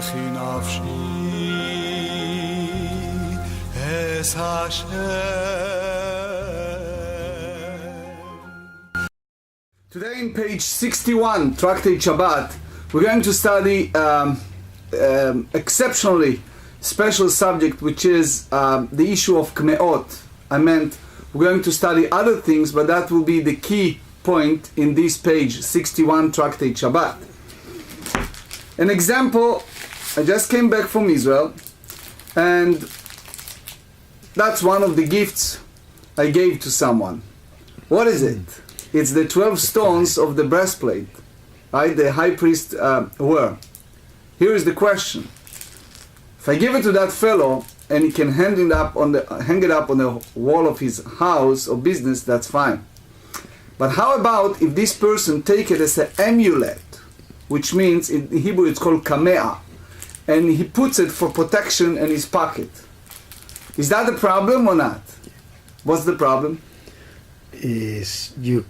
Ki nafshi es Hashem. Today in page 61, Tractate Shabbat, we're going to study exceptionally special subject, which is the issue of kmeot. I meant we're going to study other things, but that will be the key point in this page 61 Tractate Shabbat. An example, I just came back from Israel, and that's one of the gifts I gave to someone. What is it? It's the 12 stones of the breastplate, right? The high priest wore. Here is the question. If I give it to that fellow and he can hang it up on the wall of his house or business, that's fine. But how about if this person take it as an amulet, which means in Hebrew it's called kamea, and he puts it for protection in his pocket? Is that a problem or not? What's the problem? Is the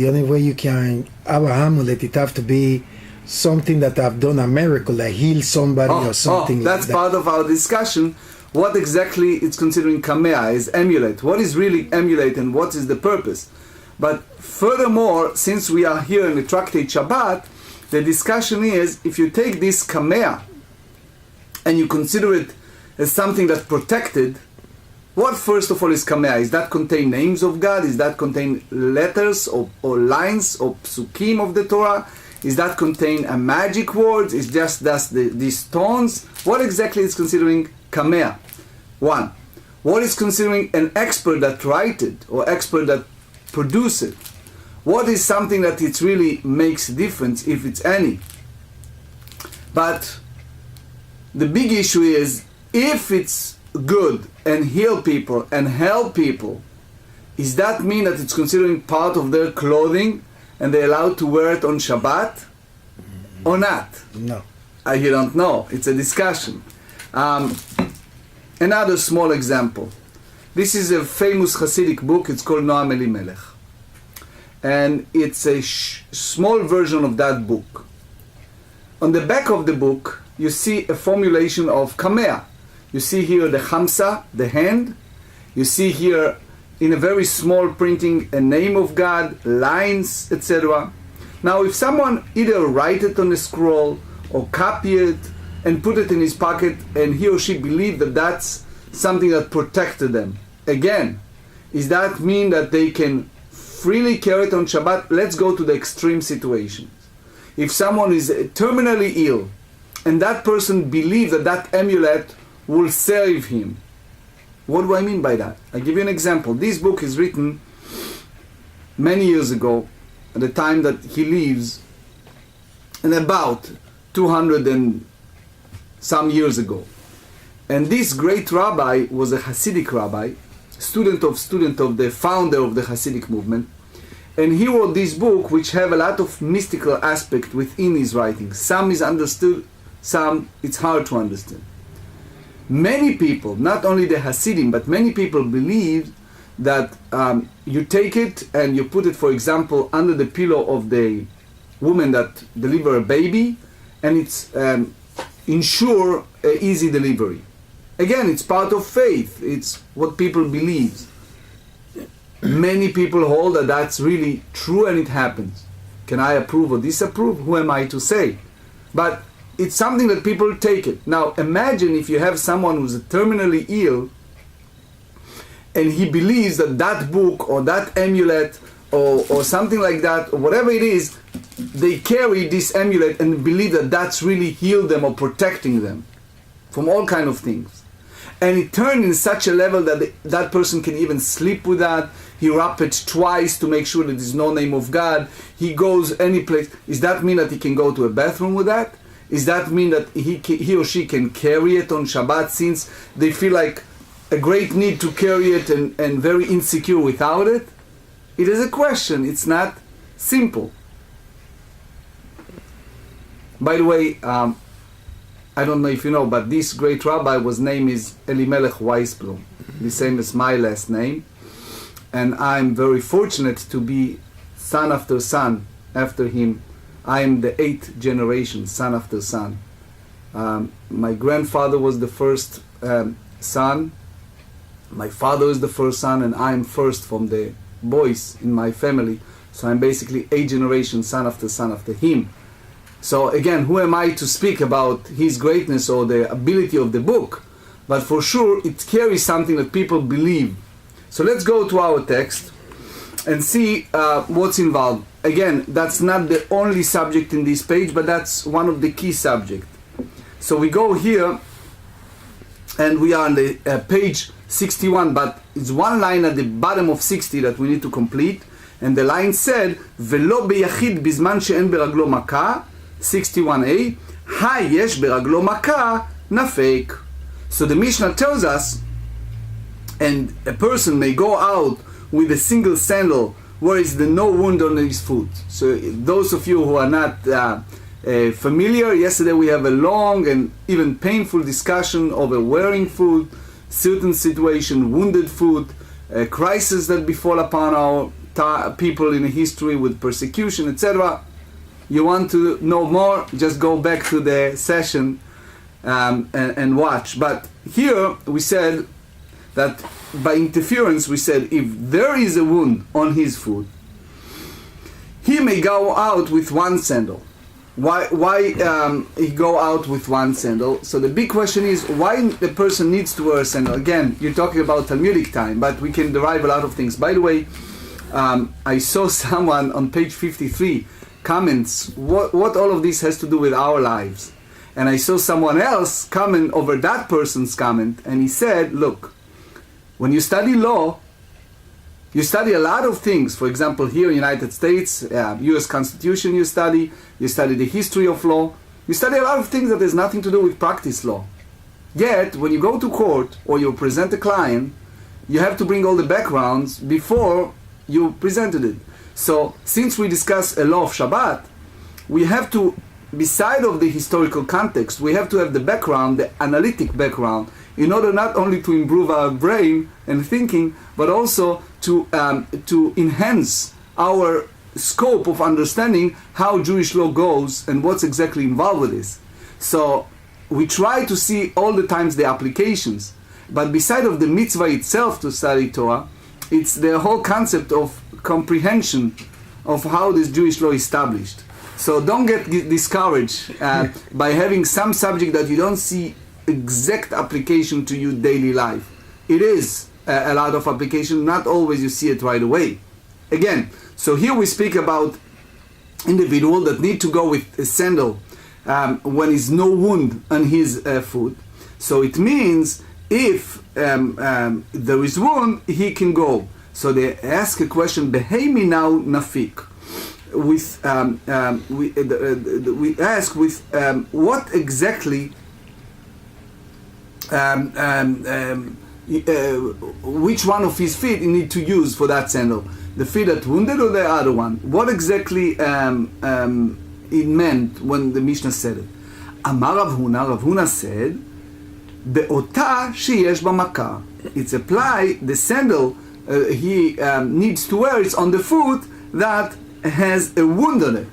only way you can have an amulet, it have to be something that have done a miracle, like heal somebody or something that's like that. Part of our discussion. What exactly is considering kamea, is amulet? What is really amulet and what is the purpose? But furthermore, since we are here in the Tractate Shabbat, the discussion is, if you take this kamea and you consider it as something that's protected, what first of all is kamea? Is that contain names of God? Is that contain letters or lines or psukim of the Torah? Is that contain a magic words? Is just these stones? What exactly is considering kamea? One. What is considering an expert that write it or expert that produce it? What is something that it really makes a difference, if it's any? But the big issue is, if it's good and heal people and help people, does that mean that it's considering part of their clothing and they're allowed to wear it on Shabbat or not? No. You don't know. It's a discussion. Another small example. This is a famous Hasidic book. It's called Noam Elimelech. And it's a small version of that book. On the back of the book, you see a formulation of kamea. You see here the Hamsa, the hand. You see here in a very small printing a name of God, lines, etc. Now if someone either write it on a scroll or copy it and put it in his pocket, and he or she believe that that's something that protected them, again, does that mean that they can freely carry it on Shabbat? Let's go to the extreme situations. If someone is terminally ill and that person believes that that amulet will save him, what do I mean by that? I give you an example. This book is written many years ago, at the time that he lives, and about 200 and some years ago. And this great rabbi was a Hasidic rabbi, student of the founder of the Hasidic movement, and he wrote this book which have a lot of mystical aspect within his writings. Some is understood, some it's hard to understand. Many people, not only the Hasidim, but many people believe that you take it and you put it, for example, under the pillow of the woman that deliver a baby, and it's ensure an easy delivery. Again, it's part of faith. It's what people believe. Many people hold that that's really true and it happens. Can I approve or disapprove? Who am I to say? But it's something that people take it. Now imagine if you have someone who's terminally ill and he believes that that book or that amulet or something like that, or whatever it is, they carry this amulet and believe that that's really healed them or protecting them from all kind of things. And it turned in such a level that that person can even sleep with that. He wrap it twice to make sure that there's no name of God. He goes any place. Does that mean that he can go to a bathroom with that? Does that mean that he or she can carry it on Shabbat, since they feel like a great need to carry it and very insecure without it? It is a question. It's not simple. By the way, I don't know if you know, but this great rabbi name is Elimelech Weisblum, the same as my last name. And I'm very fortunate to be son after son after him. I am the 8th generation, son after son. My grandfather was the first son. My father is the first son, and I'm first from the boys in my family. So I'm basically 8 generations, son after him. So again, who am I to speak about his greatness or the ability of the book? But for sure, it carries something that people believe. So let's go to our text and see what's involved. Again, that's not the only subject in this page, but that's one of the key subjects. So we go here, and we are on the page 61, but it's one line at the bottom of 60 that we need to complete. And the line said, "Velo beyachid bizman she'en beraglo maka," 61a, "Hayesh beraglo maka nafek." So the Mishnah tells us, and a person may go out with a single sandal where is the no wound on his foot. So those of you who are not familiar, yesterday we have a long and even painful discussion over wearing foot, certain situation, wounded foot, crisis that befall upon our people in history with persecution, etc. You want to know more, just go back to the session and watch. But here we said that by interference, we said if there is a wound on his foot, he may go out with one sandal. Why he go out with one sandal? So the big question is why the person needs to wear a sandal. Again, you're talking about Talmudic time, but we can derive a lot of things. By the way, I saw someone on page 53 comments what all of this has to do with our lives. And I saw someone else comment over that person's comment, and he said, look, when you study law, you study a lot of things. For example, here in the United States, U.S. Constitution you study the history of law, you study a lot of things that has nothing to do with practice law. Yet, when you go to court or you present a client, you have to bring all the backgrounds before you presented it. So, since we discuss a law of Shabbat, we have to, beside of the historical context, we have to have the background, the analytic background, in order not only to improve our brain and thinking, but also to enhance our scope of understanding how Jewish law goes and what's exactly involved with this. So we try to see all the times the applications, but beside of the mitzvah itself to study Torah, it's the whole concept of comprehension of how this Jewish law is established. So don't get discouraged by having some subject that you don't see exact application to your daily life. It is a lot of application, not always you see it right away. Again, so here we speak about individual that need to go with a sandal when is no wound on his foot. So it means if there is wound, he can go. So they ask a question, Behemi now nafik. We ask with what exactly which one of his feet you need to use for that sandal, the feet that wounded or the other one. What exactly it meant when the Mishnah said it? Amar Rav Huna said, Be'ota sheyesh b'maka. It's apply the sandal he needs to wear. It's on the foot that has a wound on it.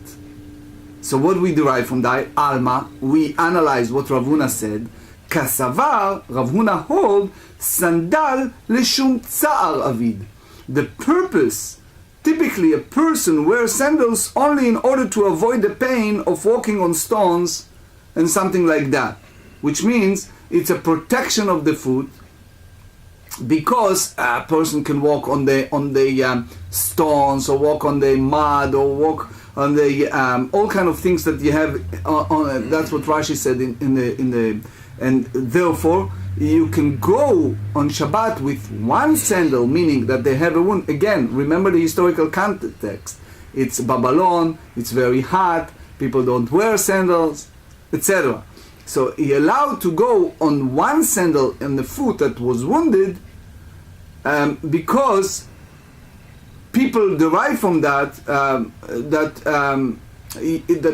So what we derive from that? Alma, we analyze what Rav Huna said. Kasavar, Rav Huna hold, sandal leshum tsa'ar avid. The purpose, typically a person wears sandals only in order to avoid the pain of walking on stones and something like that. Which means it's a protection of the foot, because a person can walk on the stones, or walk on the mud, or walk on the all kind of things that you have on. That's what Rashi said in the and therefore you can go on Shabbat with one sandal, meaning that they have a wound. Again, remember the historical context. It's Babylon. It's very hot. People don't wear sandals, etc. So he allowed to go on one sandal on the foot that was wounded, because people derive from that that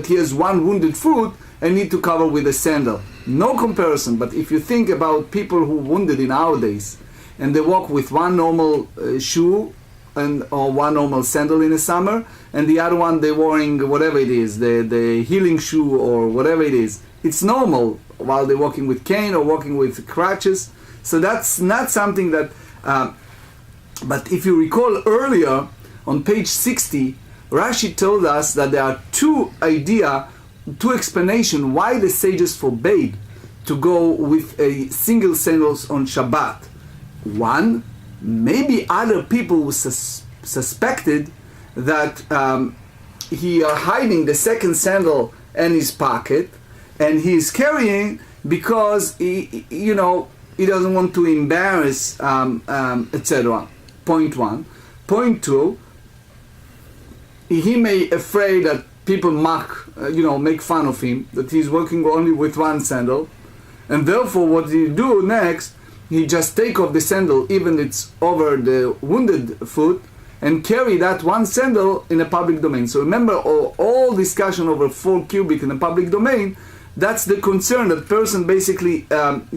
he has one wounded foot and need to cover with a sandal. No comparison, but if you think about people who wounded in our days and they walk with one normal shoe or one normal sandal in the summer, and the other one they're wearing whatever it is, the healing shoe or whatever it is, it's normal. while they're walking with cane or walking with crutches. So that's not something that, but if you recall earlier, on page 60, Rashi told us that there are two explanations why the sages forbade to go with a single sandals on Shabbat. One, maybe other people suspected that he are hiding the second sandal in his pocket, and he is carrying because he doesn't want to embarrass, etc. Point one. Point two, he may afraid that people make fun of him, that he's working only with one sandal, and therefore what he do next, he just take off the sandal, even it's over the wounded foot, and carry that one sandal in a public domain. So remember, all discussion over 4 cubic in a public domain, that's the concern that person basically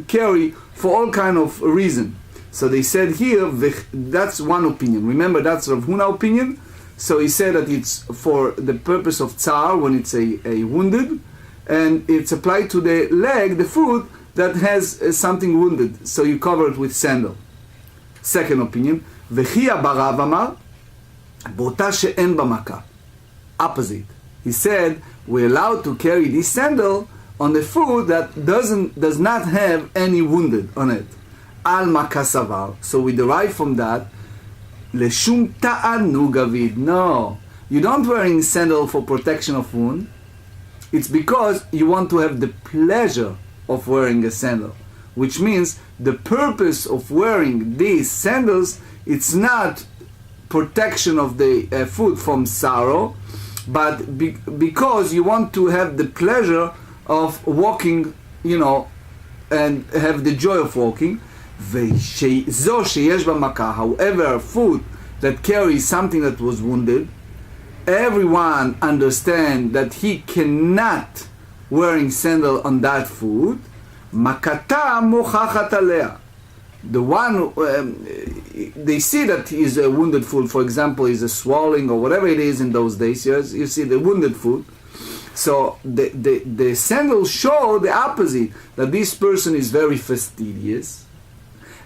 carry for all kind of reason. So they said here, that's one opinion. Remember, that's Rav Huna opinion. So he said that it's for the purpose of tsar, when it's a wounded, and it's applied to the leg, the foot, that has something wounded. So you cover it with sandal. Second opinion, V'chia barav amar, b'ota she'en b'maka. Opposite. He said, we're allowed to carry this sandal on the foot that does not have any wounded on it. Al makasavar. So we derive from that, leshum ta'anu gavid. No, you don't wearing sandal for protection of wound. It's because you want to have the pleasure of wearing a sandal, which means the purpose of wearing these sandals, it's not protection of the foot from sorrow, but because you want to have the pleasure of walking, and have the joy of walking. However, foot that carries something that was wounded, everyone understand that he cannot wearing sandal on that foot. Makata mochachat alea. The one they see that he is a wounded foot. For example, is a swelling or whatever it is in those days. You see the wounded foot. So the sandals show the opposite, that this person is very fastidious,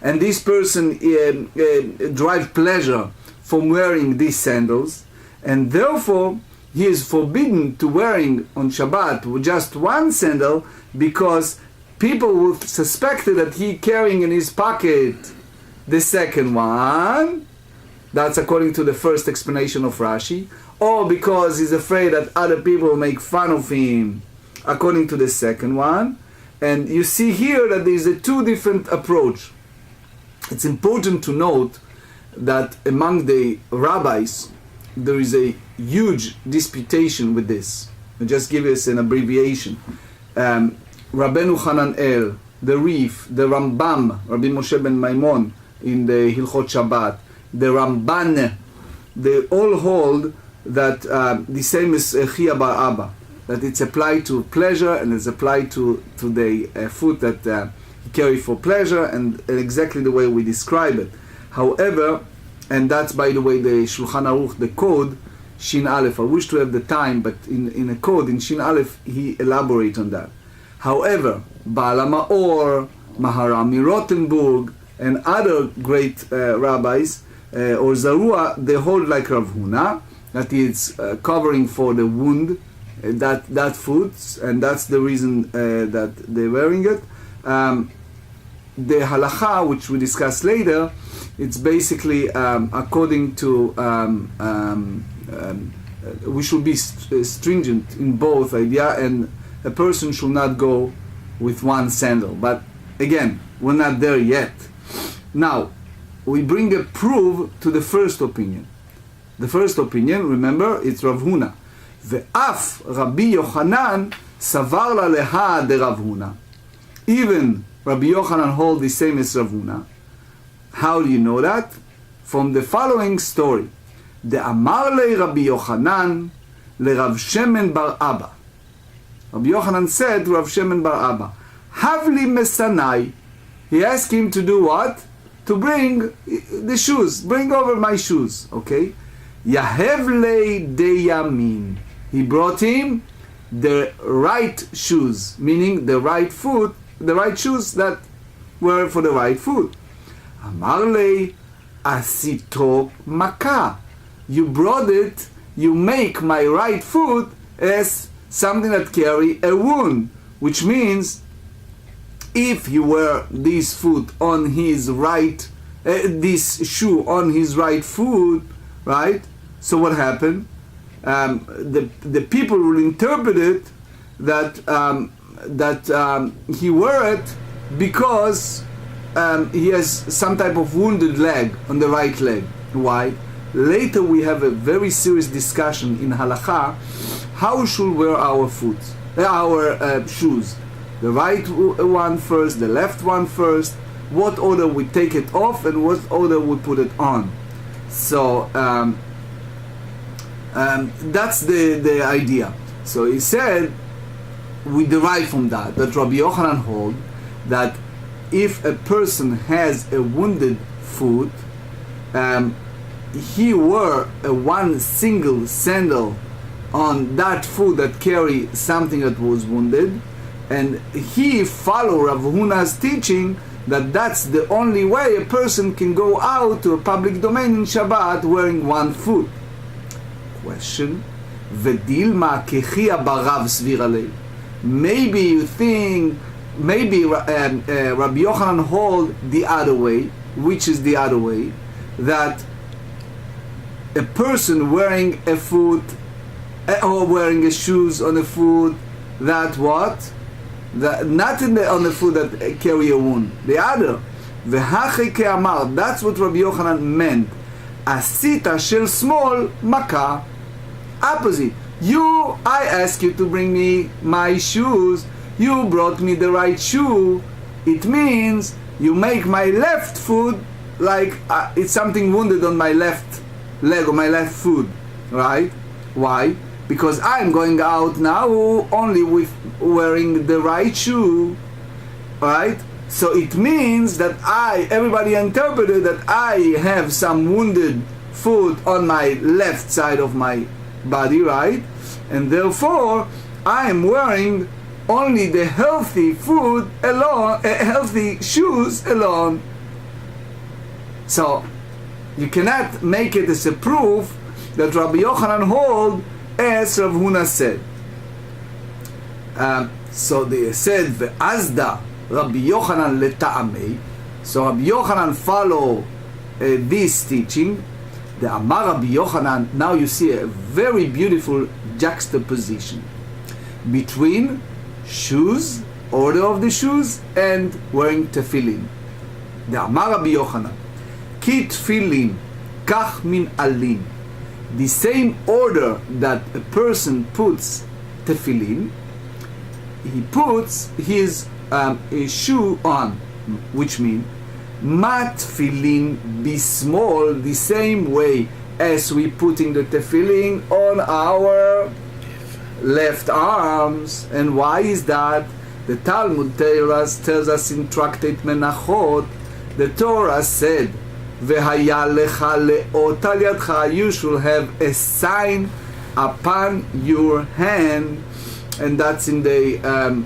and this person derives pleasure from wearing these sandals, and therefore he is forbidden to wearing on Shabbat with just one sandal, because people will suspect that he carrying in his pocket the second one. That's according to the first explanation of Rashi. Or because he's afraid that other people will make fun of him, according to the second one. And you see here that there is a two different approach. It's important to note that among the rabbis, there is a huge disputation with this. I'll just give us an abbreviation. Rabbeinu Hananel, the Rif, the Rambam, Rabbi Moshe ben Maimon, in the Hilchot Shabbat, the Ramban, they all hold that the same as Chia Bar Abba, that it's applied to pleasure and it's applied to the foot that he carried for pleasure, and exactly the way we describe it. However, and that's by the way the Shulchan Aruch, the code, Shin Aleph, I wish to have the time, but in a code, in Shin Aleph, he elaborates on that. However, Baal HaMaor, Maharami Rothenburg, and other great rabbis, or Zarua, they hold like Rav Huna, that it's covering for the wound, that foot, and that's the reason that they're wearing it. The halacha, which we discuss later, it's basically according to we should be stringent in both idea, and a person should not go with one sandal. But again, we're not there yet. Now, we bring a proof to the first opinion. The first opinion, remember, it's Rav Huna. Ve'af Rabbi Yochanan savar la leha de Rav Huna. Even Rabbi Yochanan hold the same as Rav Huna. How do you know that? From the following story. The Amar le Rabbi Yochanan le Rav Shemen bar Abba. Rabbi Yochanan said to Rav Shemen bar Abba, Havli mesanai. He asked him to do what? To bring the shoes. Bring over my shoes. Okay? Yahevle de yamin. He brought him the right shoes, meaning the right foot, the right shoes that were for the right foot. Amar lei asito maka. You brought it, you make my right foot as something that carry a wound, which means if you wear this foot on his right, this shoe on his right foot, right? So what happened? The people will interpret it that he wore it because he has some type of wounded leg on the right leg. Why? Later we have a very serious discussion in halakha how should we wear our shoes. The right one first, the left one first, what order we take it off and what order we put it on. So that's the idea. So he said, we derive from that Rabbi Yochanan hold that if a person has a wounded foot, he wore a one single sandal on that foot that carry something that was wounded, and he follow Rav Huna's teaching that that's the only way a person can go out to a public domain in Shabbat wearing one foot. Question: V'dilma kechia barav svir alei. Maybe you think, maybe Rabbi Yochanan hold the other way. Which is the other way? That a person wearing a foot or wearing a shoes on a foot that what? That not on the foot that carry a wound. The other. V'hachi ke'amar. That's what Rabbi Yochanan meant. Asita shel small maka. Opposite. I ask you to bring me my shoes. You brought me the right shoe. It means you make my left foot like it's something wounded on my left leg or my left foot, right? Why? Because I'm going out now only with wearing the right shoe, right? So it means that everybody interpreted that I have some wounded foot on my left side of my body, right? And therefore I am wearing only the healthy foot alone, healthy shoes alone. So you cannot make it as a proof that Rabbi Yochanan hold as Rav Huna said. So they said ve'azda Rabbi Yochanan leta'amei. So Rabbi Yochanan follow this teaching. The Amar Rabbi Yochanan. Now you see a very beautiful juxtaposition between shoes, order of the shoes, and wearing tefillin. The Amar Rabbi Yochanan, ki tefillin kach min alin. The same order that a person puts tefillin, he puts his shoe on, which means mat tefillin be small the same way as we putting the tefillin on our left arms. And why is that? The Talmud tells us in Tractate Menachot, the Torah said, "V'haya lecha le'ot al yadcha," you shall have a sign upon your hand. And that's in the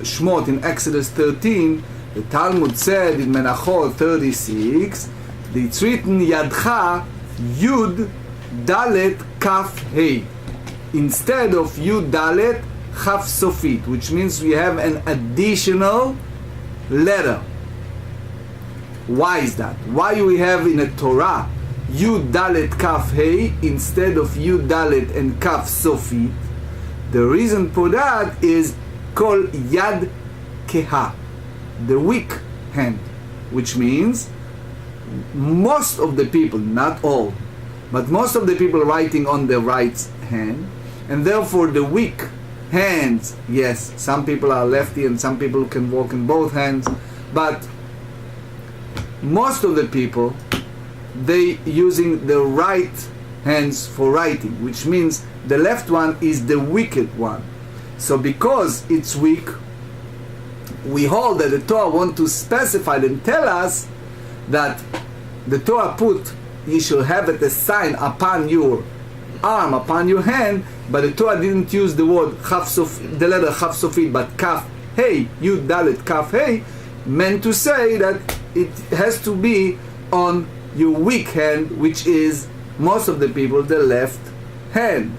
Shmot in Exodus 13. The Talmud said in Menachot 36, it's written Yadcha Yud Dalet Kaf Hei, instead of Yud Dalet Chaf Sofit, which means we have an additional letter. Why is that? Why we have in a Torah Yud Dalet Kaf Hei instead of Yud Dalet and Kaf Sofit? The reason for that is called Yad Keha, the weak hand, which means most of the people, not all, but most of the people writing on the right hand, and therefore the weak hands, yes, some people are lefty and some people can walk in both hands, but most of the people, they using the right hands for writing, which means the left one is the wicked one. So because it's weak, we hold that the Torah want to specify and tell us that the Torah put, you shall have it a sign upon your arm, upon your hand, but the Torah didn't use the word the letter chaf sofit, but kaf hey, yud dalet kaf hey, meant to say that it has to be on your weak hand, which is most of the people the left hand.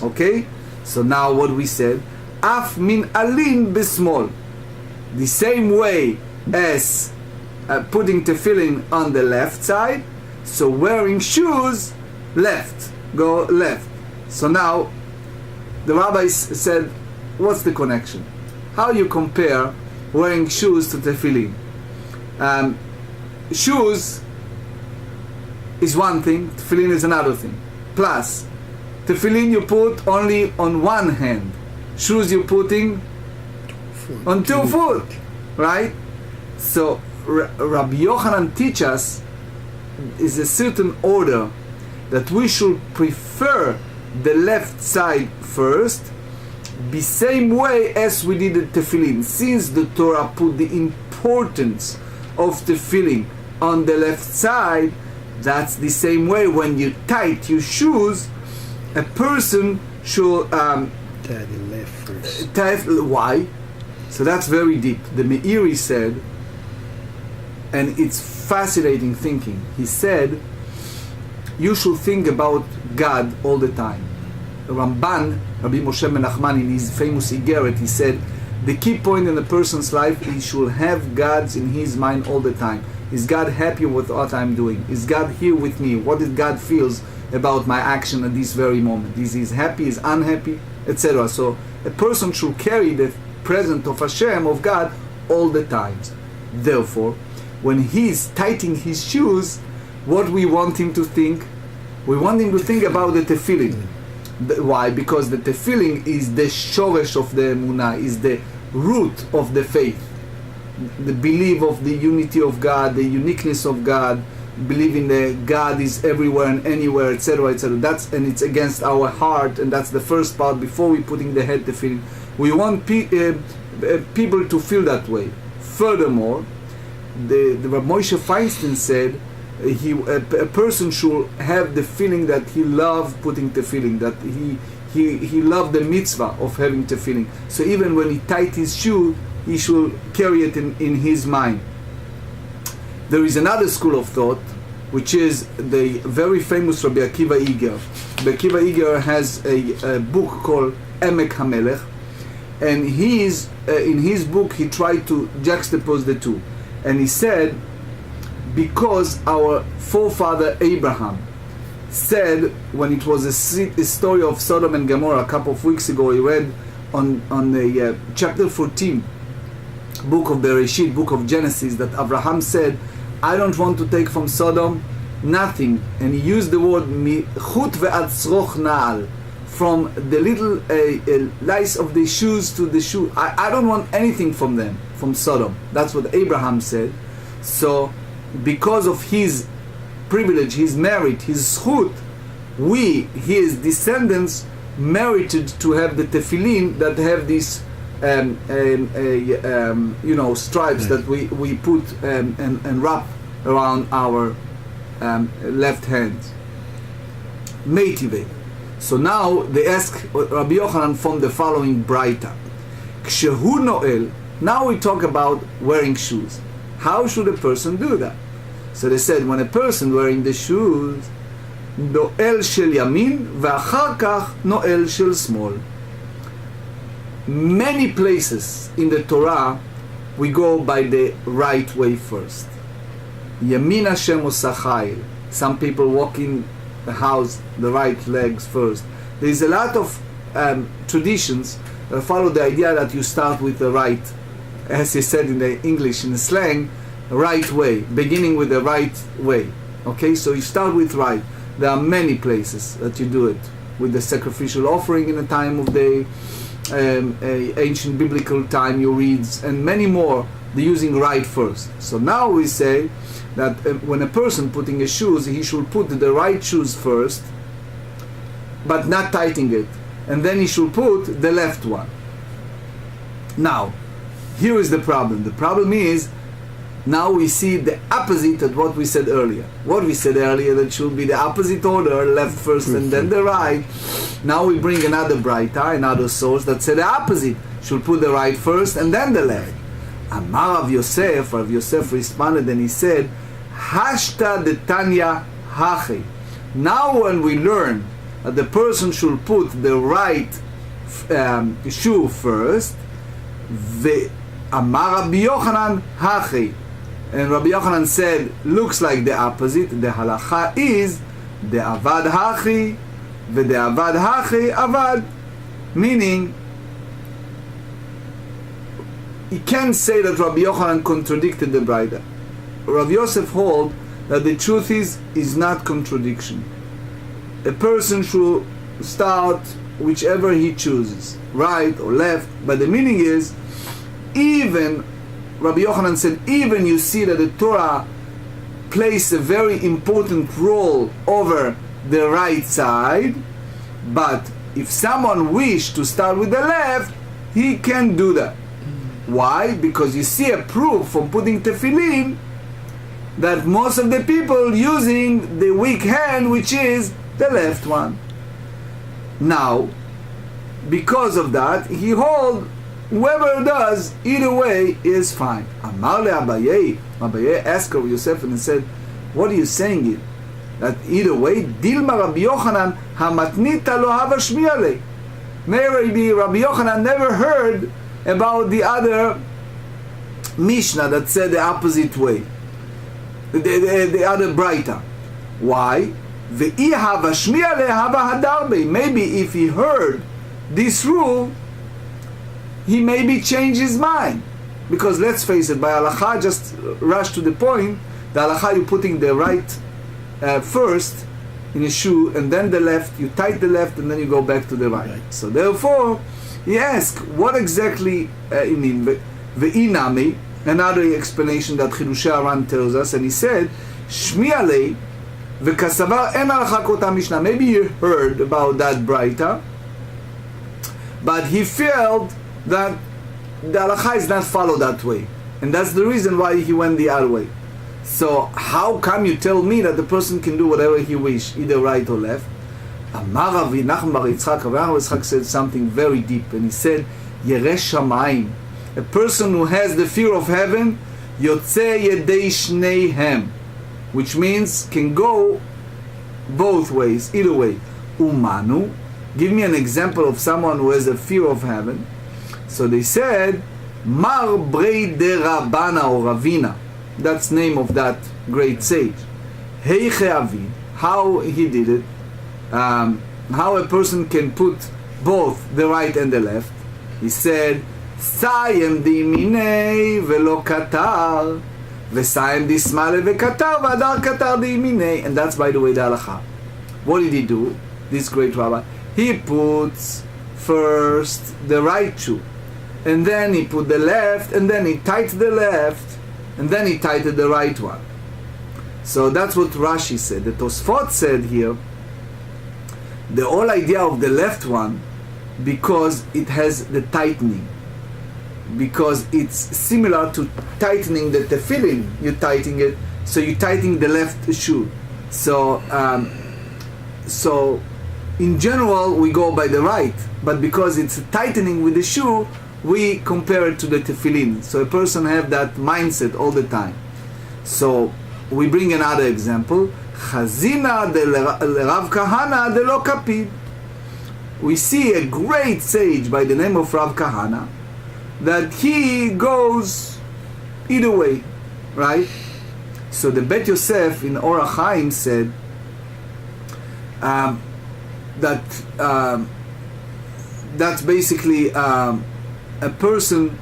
Okay, so now what we said, af min alin bismol, the same way as putting tefillin on the left side, so wearing shoes left, go left. So now the rabbis said, what's the connection? How you compare wearing shoes to tefillin? Shoes is one thing, tefillin is another thing. Plus, tefillin you put only on one hand. Shoes you're putting on 2 foot, right? So Rabbi Yochanan teaches us is a certain order that we should prefer the left side first, the same way as we did the tefillin. Since the Torah put the importance of tefillin on the left side, that's the same way when you tight your shoes, a person should tie the left first. Why? So that's very deep. The Meiri said, and it's fascinating thinking. He said, you should think about God all the time. Ramban, Rabbi Moshe Menachman, in his famous Igeret, he said, the key point in a person's life, he should have God's in his mind all the time. Is God happy with what I'm doing? Is God here with me? What did God feels about my action at this very moment? Is he happy, is unhappy, etc. So a person should carry the presence of Hashem, of God, all the times. Therefore, when he's tightening his shoes, what we want him to think? We want him to think about the tefillin. Why? Because the tefillin is the shoresh of the emunah, is the root of the faith. The belief of the unity of God, the uniqueness of God, believing that God is everywhere and anywhere, etc., etc. And it's against our heart, and that's the first part before we putting the head tefillin. We want people to feel that way. Furthermore, the Rav Moshe Feinstein said a person should have the feeling that he loved putting tefillin, that he loved the mitzvah of having tefillin. So even when he tied his shoe, he should carry it in his mind. There is another school of thought, which is the very famous Rabbi Akiva Iger. Rabbi Akiva Iger has a book called Emek HaMelech, and in his book he tried to juxtapose the two. And he said, because our forefather Abraham said, when it was a story of Sodom and Gomorrah a couple of weeks ago, he read on the chapter 14, book of Bereshit, book of Genesis, that Abraham said, I don't want to take from Sodom nothing. And he used the word chut ve'ad tzroch na'al, from the little lice of the shoes to the shoe. I don't want anything from them, from Sodom. That's what Abraham said. So because of his privilege, his merit, his zchut, we, his descendants, merited to have the tefillin that have these stripes that we put and wrap around our left hand. Meitive. So now they ask Rabbi Yochanan from the following braita. Kshehu noel. Now we talk about wearing shoes. How should a person do that? So they said, when a person wearing the shoes, noel shel yamin ve'achar kach noel shel smol. Many places in the Torah we go by the right way first. Yamin Hashem osachayil. Some people walk in the house the right legs first. There is a lot of traditions that follow the idea that you start with the right, as he said in the English, in the slang, right way, beginning with the right way. Okay, so you start with right. There are many places that you do it, with the sacrificial offering in the time of the ancient biblical time you read, and many more. They're using right first. So now we say that when a person putting his shoes, he should put the right shoes first, but not tightening it, and then he should put the left one. Now, here is the problem. The problem is Now we see the opposite of what we said earlier. What we said earlier, that should be the opposite order, left first and then the right. Now we bring another braita, another source that said the opposite, should put the right first and then the left. Amar Rav Yosef, Rav Yosef responded and he said, Hashta de Tanya Hachi. Now when we learn that the person should put the right shoe first, the Amar Rabbi Yochanan Hachi. And Rabbi Yochanan said, looks like the opposite. The halacha is the avad hachi, the avad hachi avad. Meaning, you can't say that Rabbi Yochanan contradicted the Braita. Rabbi Yosef hold that the truth is not contradiction. A person should start whichever he chooses, right or left. But the meaning is, even Rabbi Yochanan said, even you see that the Torah plays a very important role over the right side, but if someone wished to start with the left, he can do that. Why? Because you see a proof from putting tefillin that most of the people using the weak hand, which is the left one. Now, because of that, he holds whoever does, either way is fine. Amar le Abaye. Abaye asked Rabbi Yosef and said, what are you saying it? That either way, Dilma Rabbi Yochanan hamatnita lo hava shmiya le. Maybe Rabbi Yochanan never heard about the other Mishna that said the opposite way. The other Braita. Why? Ve'i hava shmiya le hava hadarbe. Maybe if he heard this rule, he maybe changed his mind. Because let's face it, by halacha, just rush to the point, the halacha, you're putting the right first in a shoe, and then the left, you tight the left, and then you go back to the right. So therefore, he asked, what exactly you mean? Ve'inami, another explanation that Chidushei Aran tells us, and he said, Shmiya lei, ve'kasavar en halacha kota Mishnah. Maybe you heard about that Braita, but he felt that the halacha is not followed that way, and that's the reason why he went the other way. So how come you tell me that the person can do whatever he wish, either right or left? Amar Rav Nachman bar Yitzchak, Rav Yitzchak said something very deep, and he said, Yereh Shamayim, a person who has the fear of heaven, Yotzei Yedei Shneihem, which means can go both ways, either way. Umanu, give me an example of someone who has a fear of heaven. So they said, Mar Brei de Rabana or Ravina. That's the name of that great sage. Heiche Avid. How he did it. How a person can put both the right and the left. He said, Sayem di minei velo katar. Vesayem di smale vekatar vadar katar di minei. And that's, by the way, the halacha. What did he do? This great rabbi. He puts first the right shoe, and then he put the left, and then he tightened the left, and then he tightened the right one. So that's what Rashi said. The Tosfot said here, the whole idea of the left one, because it has the tightening, because it's similar to tightening the tefillin. You tighten it, so you tighten the left shoe. So in general we go by the right, but because it's tightening with the shoe, we compare it to the tefillin. So a person have that mindset all the time. So we bring another example. Chazina de Rav Kahana de lo kapid. We see a great sage by the name of Rav Kahana that he goes either way, right? So the Bet Yosef in Orach Chaim said that's basically a person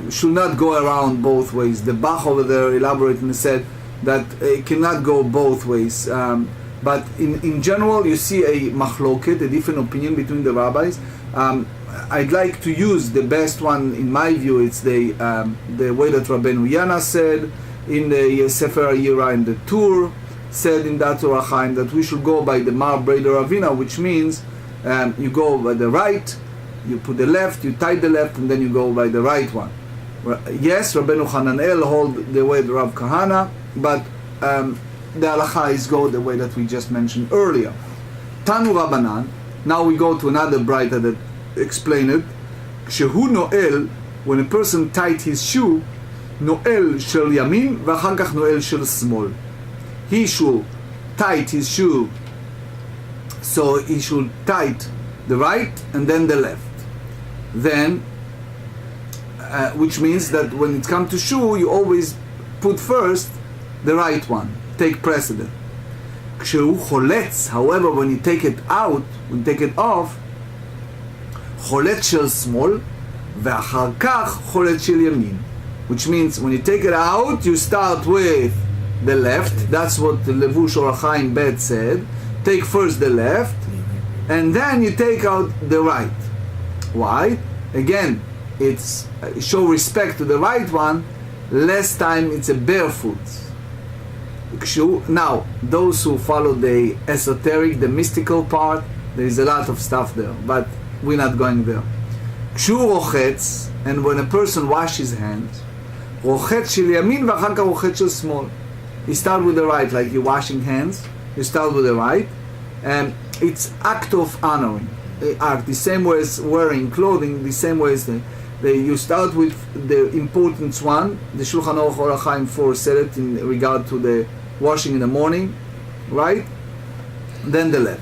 should not go around both ways. The Bach over there elaborated and said that it cannot go both ways. But in general, you see a machloket, a different opinion between the rabbis. I'd like to use the best one, in my view. It's the way that Rabbeinu Yana said in the Sefer Yira, and the Tur said in that Orach Chaim, that we should go by the Mar Brei de Ravina, which means you go by the right, you put the left, you tie the left, and then you go by the right one. Yes, Rabbeinu Hananel hold the way of Rav Kahana, but the halacha is go the way that we just mentioned earlier. Tanu Rabbanan. Now we go to another braita that explain it. Shehu noel, when a person tied his shoe, noel shel yamin v'achar kach noel shel smol. He should tight his shoe, so he should tight the right and then the left. Then, which means that when it comes to shoe, you always put first the right one, take precedent. כשהוא חולץ, however, when you take it out, when you take it off, חולץ של שמאל, ואחר כך חולץ של ימין. Which means when you take it out, you start with the left. That's what the Levush or Chaim Bet said. Take first the left, and then you take out the right. Why? Again, it's show respect to the right one. Last time it's a barefoot. Now, those who follow the esoteric, the mystical part, there is a lot of stuff there, but we're not going there. כשהוא רוחץ, and when a person washes his hands, רוחץ של ימין ואחר כך רוחץ של שמאל. You start with the right, like you're washing hands. You start with the right, and it's act of honoring. Act the same way as wearing clothing, the same way as you start with the important one. The Shulchan Aruch Or HaChaim 4 said it in regard to the washing in the morning, right? Then the left.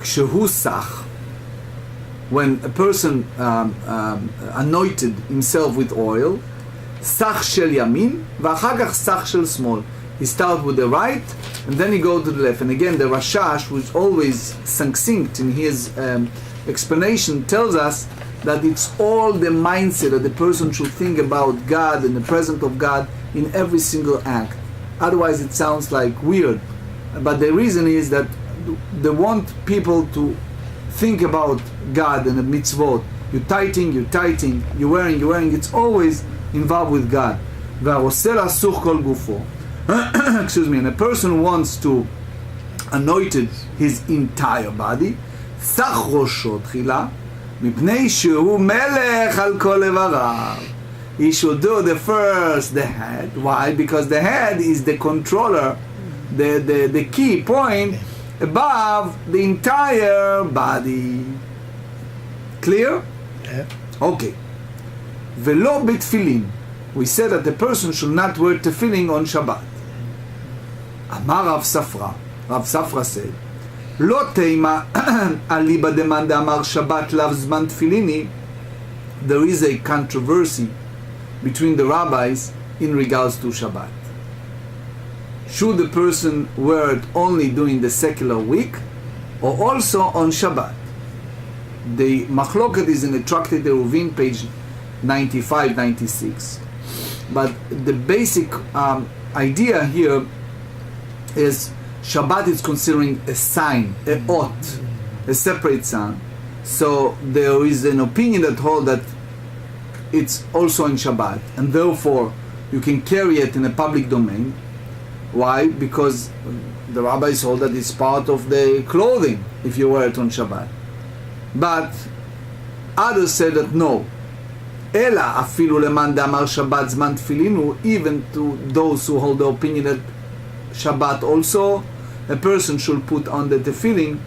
כשהוא סח, when a person anointed himself with oil, סח של ימין ואחר כך סח של שמאל. He starts with the right, and then he goes to the left. And again, the Rashash, who is always succinct in his explanation, tells us that it's all the mindset that the person should think about God and the presence of God in every single act. Otherwise, it sounds like weird. But the reason is that they want people to think about God and the mitzvot. You're tighting, you're wearing. It's always involved with God. והעושה לסוך כל גופו. Excuse me, and a person wants to anoint his entire body, סך ראשו תחילה, מפני שהוא מלך על כל איבריו. He should do the head. Why? Because the head is the controller, the key point above the entire body. Clear? Yeah. Okay. ולא בתפילין. We said that the person should not wear tefillin on Shabbat. Amar Rav Safra. Rav Safra said, לא תימה אליבא דמאן דאמר שבת לאו זמן תפיליני. There is a controversy between the rabbis in regards to Shabbat. Should the person wear it only during the secular week or also on Shabbat? The machloket is in the Tractate Eruvin, page 95-96. But the basic idea here is Shabbat is considering a sign, a ot, a separate sign. So there is an opinion that holds that it's also in Shabbat, and therefore you can carry it in a public domain. Why? Because the rabbis hold that it's part of the clothing if you wear it on Shabbat. But others say that no. אלא אפילו למאן דאמר שבת זמן תפילין הוא, even to those who hold the opinion that Shabbat also a person should put on the tefillin.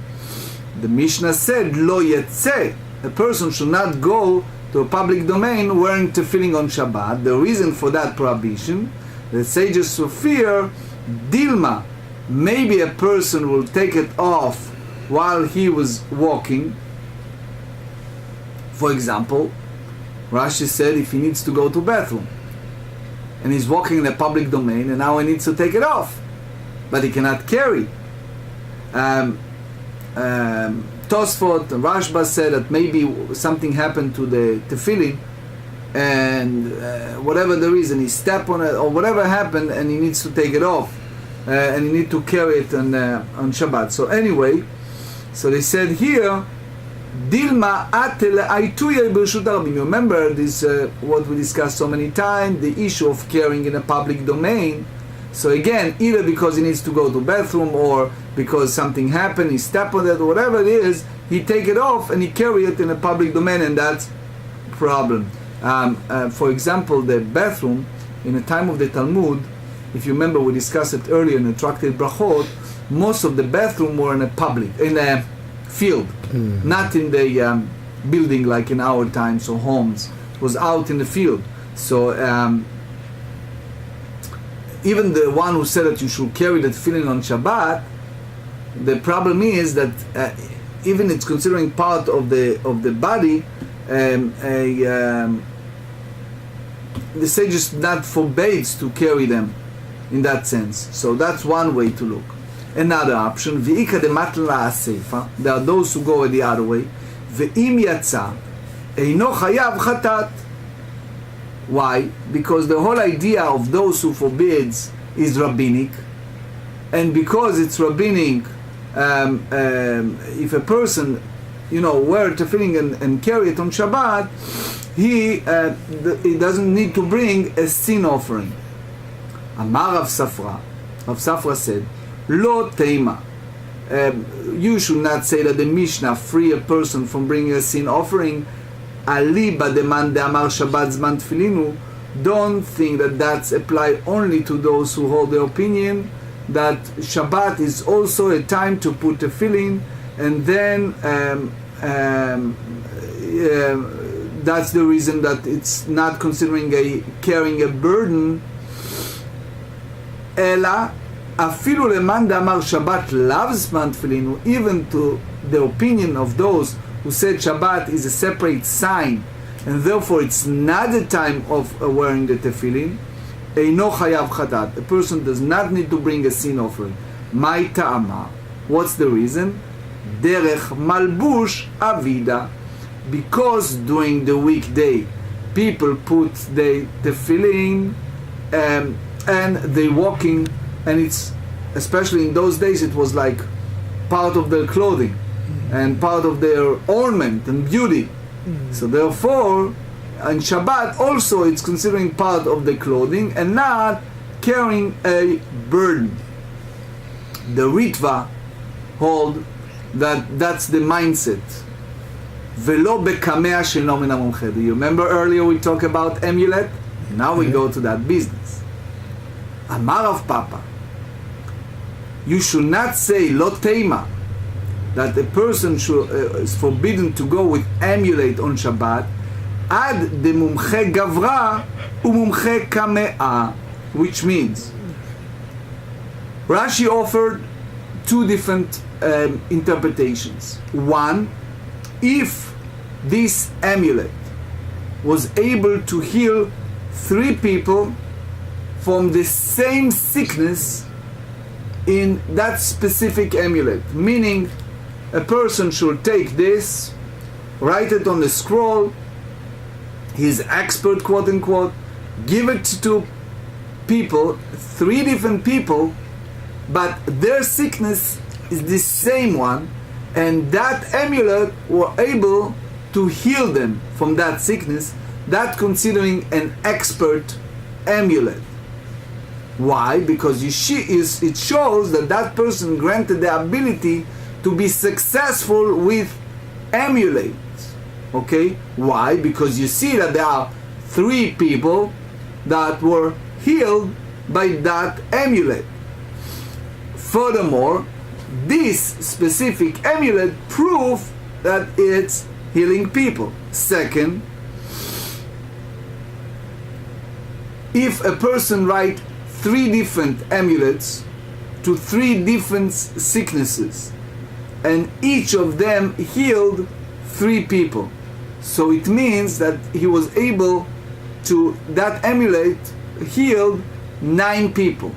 The Mishnah said לא יצא, a person should not go to a public domain wearing tefillin on Shabbat. The reason for that prohibition, the sages of fear, Dilma, maybe a person will take it off while he was walking. For example, Rashi said if he needs to go to bathroom and he's walking in a public domain and now he needs to take it off, but he cannot carry. Tosfot and Rashba said that maybe something happened to the tefillin and whatever the reason, he stepped on it or whatever happened and he needs to take it off and he need to carry it on Shabbat. So anyway, so they said here, Dilma atel aituye b'rshut harabim. You remember this, what we discussed so many times, the issue of carrying in a public domain. So again, either because he needs to go to bathroom or because something happened, he stepped on it, or whatever it is, he take it off and he carry it in a public domain, and that's problem. For example, the bathroom in the time of the Talmud, if you remember, we discussed it earlier in the Tractate Brachot, most of the bathroom were in a field, not in the building like in our times or homes. It was out in the field. So even the one who said that you should carry the tefillin on Shabbat, the problem is that even it's considering part of the body, the sages not forbids to carry them in that sense. So that's one way to look. Another option, v'ika dematla asefa, there are those who go the other way, ve'im yatsa, eino chayav chatat. Why? Because the whole idea of those who forbids is rabbinic, and because it's rabbinic, if a person, wear tefillin and carry it on Shabbat, he doesn't need to bring a sin offering. Amar Rav Safra said, Lo teima. You should not say that the Mishnah free a person from bringing a sin offering. Aliba deman de amar Shabbat zman tefillinu. Don't think that that's applied only to those who hold the opinion that Shabbat is also a time to put tefillin, and then that's the reason that it's not considering carrying a burden. Ela afilu leman damar Shabbat lav zman tefillinu, even to the opinion of those who said Shabbat is a separate sign, and therefore it's not the time of wearing the tefillin. Eino chayav chatat. A person does not need to bring a sin offering. Mai ta'ama. What's the reason? Derech malbush avida. Because during the weekday people put the tefillin and they walking, and it's especially in those days it was like part of their clothing and part of their ornament and beauty. So therefore on Shabbat also it's considering part of the clothing and not carrying a burden. The Ritva hold that that's the mindset. Velo bekamea shelo min hamomche. Do you remember earlier we talked about amulet? Now we go to that business. Amar of Papa. You should not say lo teima, that a person is forbidden to go with amulet on Shabbat, ad de mumche gavra umumche kamea, which means Rashi offered two different interpretations. One, if this amulet was able to heal 3 people from the same sickness in that specific amulet, meaning a person should take this, write it on the scroll, he's expert, quote unquote, give it to people, 3 different people, but their sickness is the same one, and that amulet were able to heal them from that sickness, that considering an expert amulet. Why? Because it shows that that person granted the ability to be successful with amulets. Okay? Why? Because you see that there are 3 people that were healed by that amulet. Furthermore, this specific amulet proves that it's healing people. Second, if a person writes 3 different amulets to 3 different sicknesses, and each of them healed 3 people, so it means that he was able to, that amulet healed 9 people,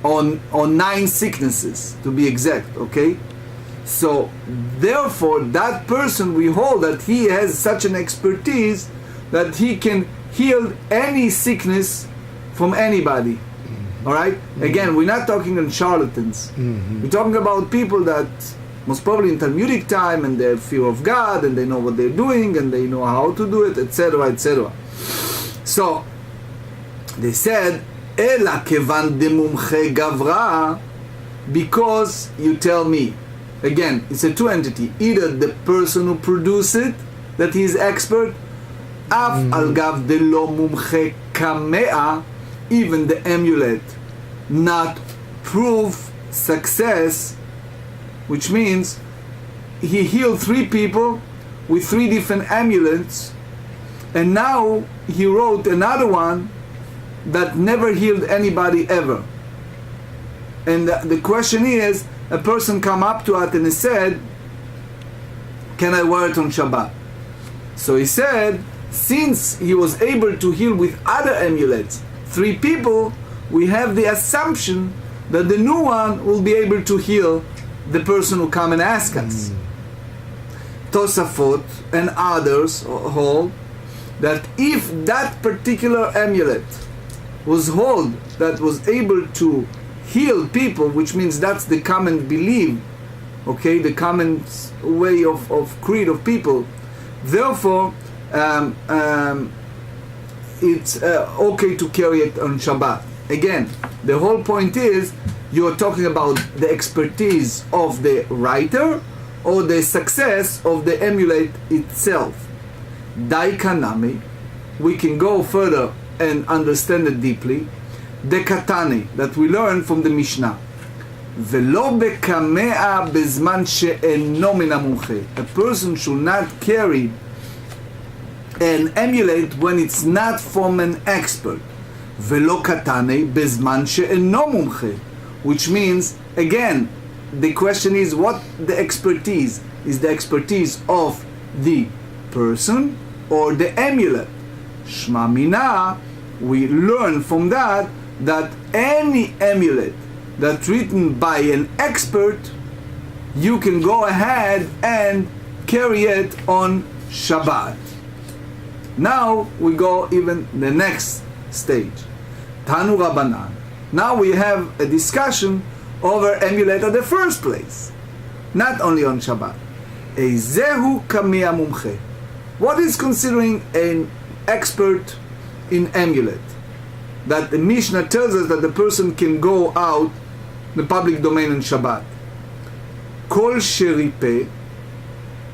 on 9 sicknesses to be exact, okay? So therefore that person, we hold that he has such an expertise that he can heal any sickness from anybody. All right? Again, we're not talking on charlatans. We're talking about people that most probably in Talmudic time, and they have fear of God, and they know what they're doing, and they know how to do it, etc., etc. So they said, Ela kevan de mumche gavra, because you tell me. Again, it's a 2 entity. Either the person who produced it that he is expert? Af al gav de lo mumche kamea, even the amulet not prove success, which means he healed 3 people with 3 different amulets, and now he wrote another one that never healed anybody ever. And the question is, a person come up to it and he said, can I wear it on Shabbat? So he said, since he was able to heal with other amulets 3 people, we have the assumption that the new one will be able to heal the person who come and ask us. Tosafot and others hold that if that particular amulet was able to heal people, which means that's the common belief, okay, the common way of creed of people, therefore it's okay to carry it on Shabbat. Again, the whole point is you're talking about the expertise of the writer or the success of the amulet itself. Dai kanami, we can go further and understand it deeply. The katani, that we learn from the Mishnah. Velo bekamea bezman she'eno min hamumche. A person should not carry an amulet when it's not from an expert. Velo katane bezman she'eno mumche. Which means, again, the question is what the expertise is. The expertise of the person or the amulet. Shma mina, we learn from that any amulet that's written by an expert, you can go ahead and carry it on Shabbat. Now we go even the next stage. Tanu Rabbanan. Now we have a discussion over amulet at the first place, not only on Shabbat. Ezehu kamiya mumche. What is considering an expert in amulet? That the Mishnah tells us that the person can go out the public domain on Shabbat. Kol sheripe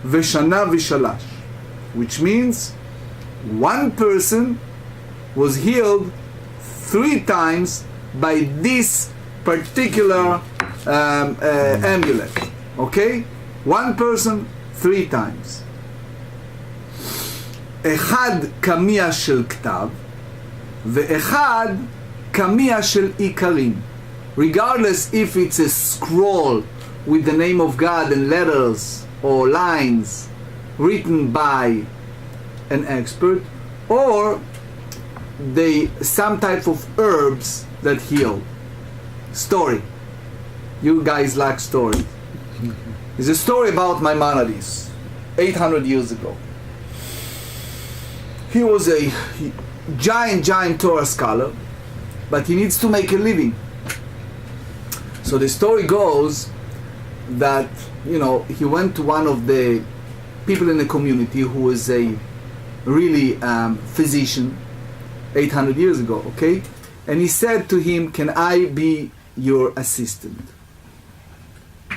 veshana v'shalash, which means one person was healed 3 times by this particular amulet. Okay? One person 3 times. Echad kamiya shel ktav ve'echad kamiya shel ikarim. Regardless if it's a scroll with the name of God and letters or lines written by an expert, or some type of herbs that heal. Story. You guys like stories. It's a story about Maimonides, 800 years ago. He was a giant Torah scholar, but he needs to make a living. So the story goes that, he went to one of the people in the community who was a really physician 800 years ago, okay? And he said to him, can I be your assistant?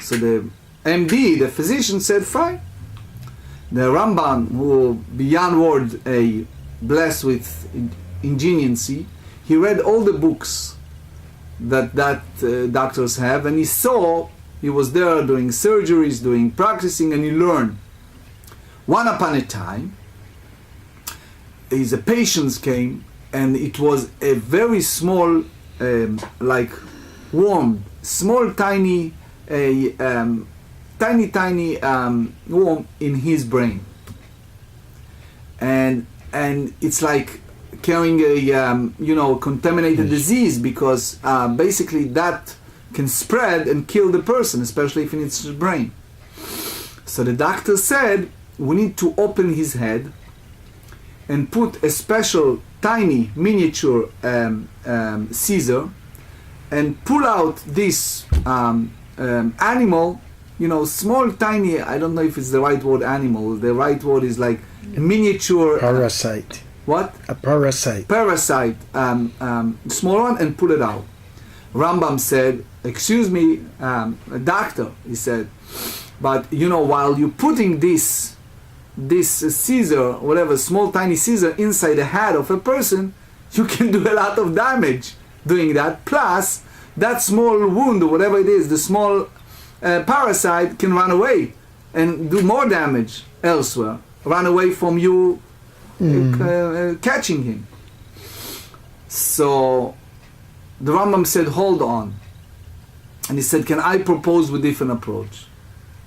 So the MD, the physician, said, fine. The Rambam, who beyond word blessed with ingenuity, he read all the books that doctors have, and he was there doing surgeries, doing practicing, and he learned. One upon a time, his patients came, and it was a very small, like worm, small, tiny worm in his brain, and it's like carrying a contaminated disease, because basically that can spread and kill the person, especially if it's his brain. So the doctor said, we need to open his head and put a special tiny miniature scissor and pull out this animal, small, tiny, I don't know if it's the right word, animal. The right word is like a miniature... Parasite. What? A parasite. Parasite, small one, and pull it out. Rambam said, excuse me, doctor, he said, but while you're putting this this scissor, whatever, small tiny scissor inside the head of a person, you can do a lot of damage doing that. Plus, that small wound, or whatever it is, the small parasite can run away and do more damage elsewhere. Run away from you catching him. So the Rambam said, hold on. And he said, can I propose with different approach?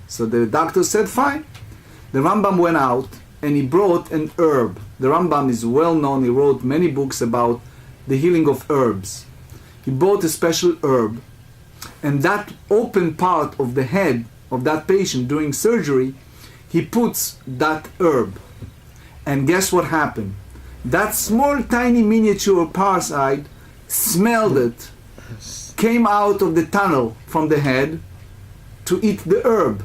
So the doctor said, fine. The Rambam went out and he brought an herb. The Rambam is well known. He wrote many books about the healing of herbs. He bought a special herb, and that open part of the head of that patient during surgery, he puts that herb. And guess what happened? That small tiny miniature parasite smelled it, came out of the tunnel from the head to eat the herb.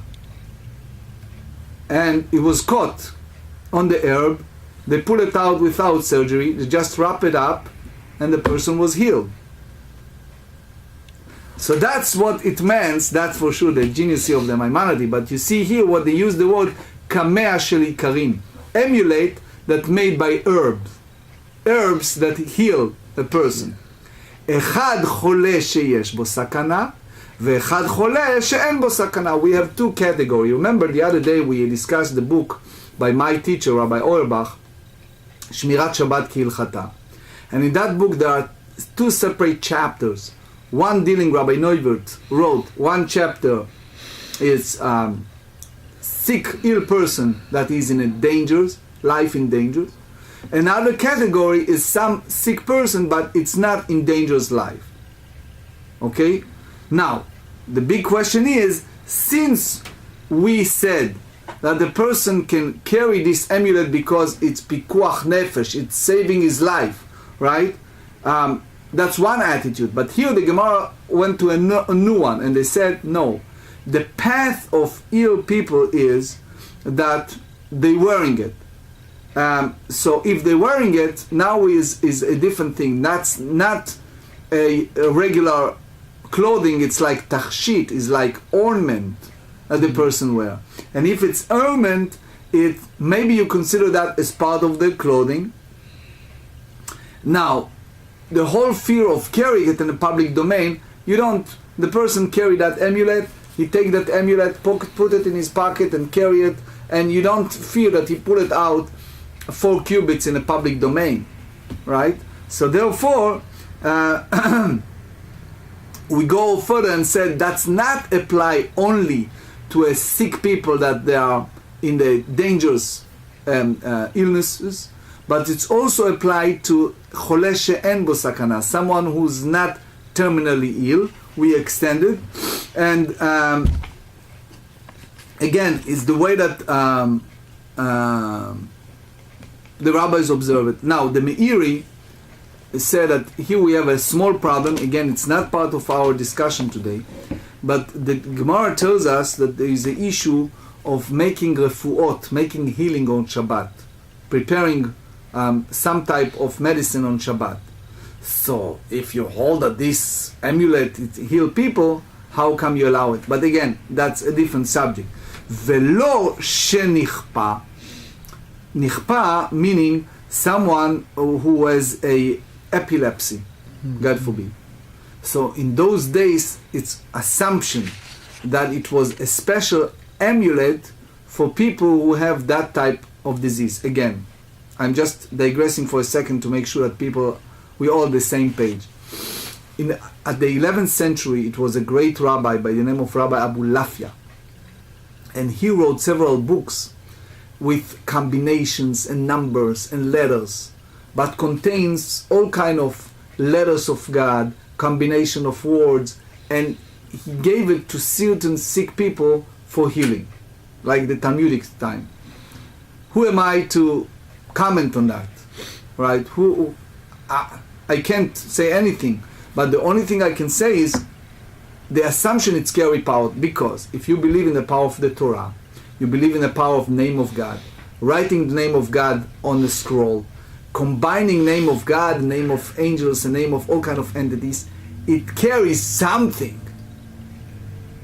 And it was caught on the herb. They pull it out without surgery. They just wrap it up and the person was healed. So that's what it means. That's for sure the genius of the Maimonides. But you see here what they use the word kamea shel ikarim, amulet that made by herbs that heal a person. אחד חולה שיש בו סכנה, ואחד חולה שאין בו סכנה. We have two categories. Remember the other day we discussed the book by my teacher, Rabbi Auerbach, שמירת שבת כהלכתה. And in that book there are two separate chapters. One dealing, Rabbi Neuvert wrote, one chapter is sick, ill person that is in a dangers, life in dangers. Another category is some sick person, but it's not in dangerous life. Okay? Now, the big question is, since we said that the person can carry this amulet because it's pikuach nefesh, it's saving his life, right? That's one attitude. But here the GEMARA went to a new one, and they said, no. The path of ill people is that they're wearing it. So if they're wearing it, now is a different thing. That's not a regular clothing. It's like tachshit, is like ornament that the person wear. And if it's ornament, maybe you consider that as part of the clothing. Now, the whole fear of carrying it in the public domain, the person carry that amulet, he take that amulet, put it in his pocket and carry it, and you don't fear that he pull it out 4 cubits in a public domain, right? So therefore, we go further and said that's not apply only to a sick people that they are in the dangerous illnesses, but it's also applied to chole she'en bo sakana, someone who's not terminally ill. We extended, and again, it's the way that the rabbis observe it. Now, the Meiri said that here we have a small problem. Again, it's not part of our discussion today, but the GEMARA tells us that there is an issue of making refuot, making healing on Shabbat, preparing some type of medicine on Shabbat. So, if you hold that this amulet it heal people, how come you allow it? But again, that's a different subject. Velo shenichpa. Nichpa meaning someone who has a epilepsy, God forbid. So in those days, it's assumption that it was a special amulet for people who have that type of disease. Again, I'm just digressing for a second to make sure that we're all on the same page. At the 11th century, it was a great rabbi by the name of Rabbi Abu Lafia, and he wrote several books with combinations and numbers and letters, but contains all kind of letters of God, combination of words, and he gave it to certain sick people for healing, like the Talmudic time. Who am I to comment on that, right? I can't say anything, but the only thing I can say is the assumption it's carry power, because if you believe in the power of the Torah, you believe in the power of the name of God, writing the name of God on the scroll, combining name of God, name of angels, and name of all kind of entities, it carries something.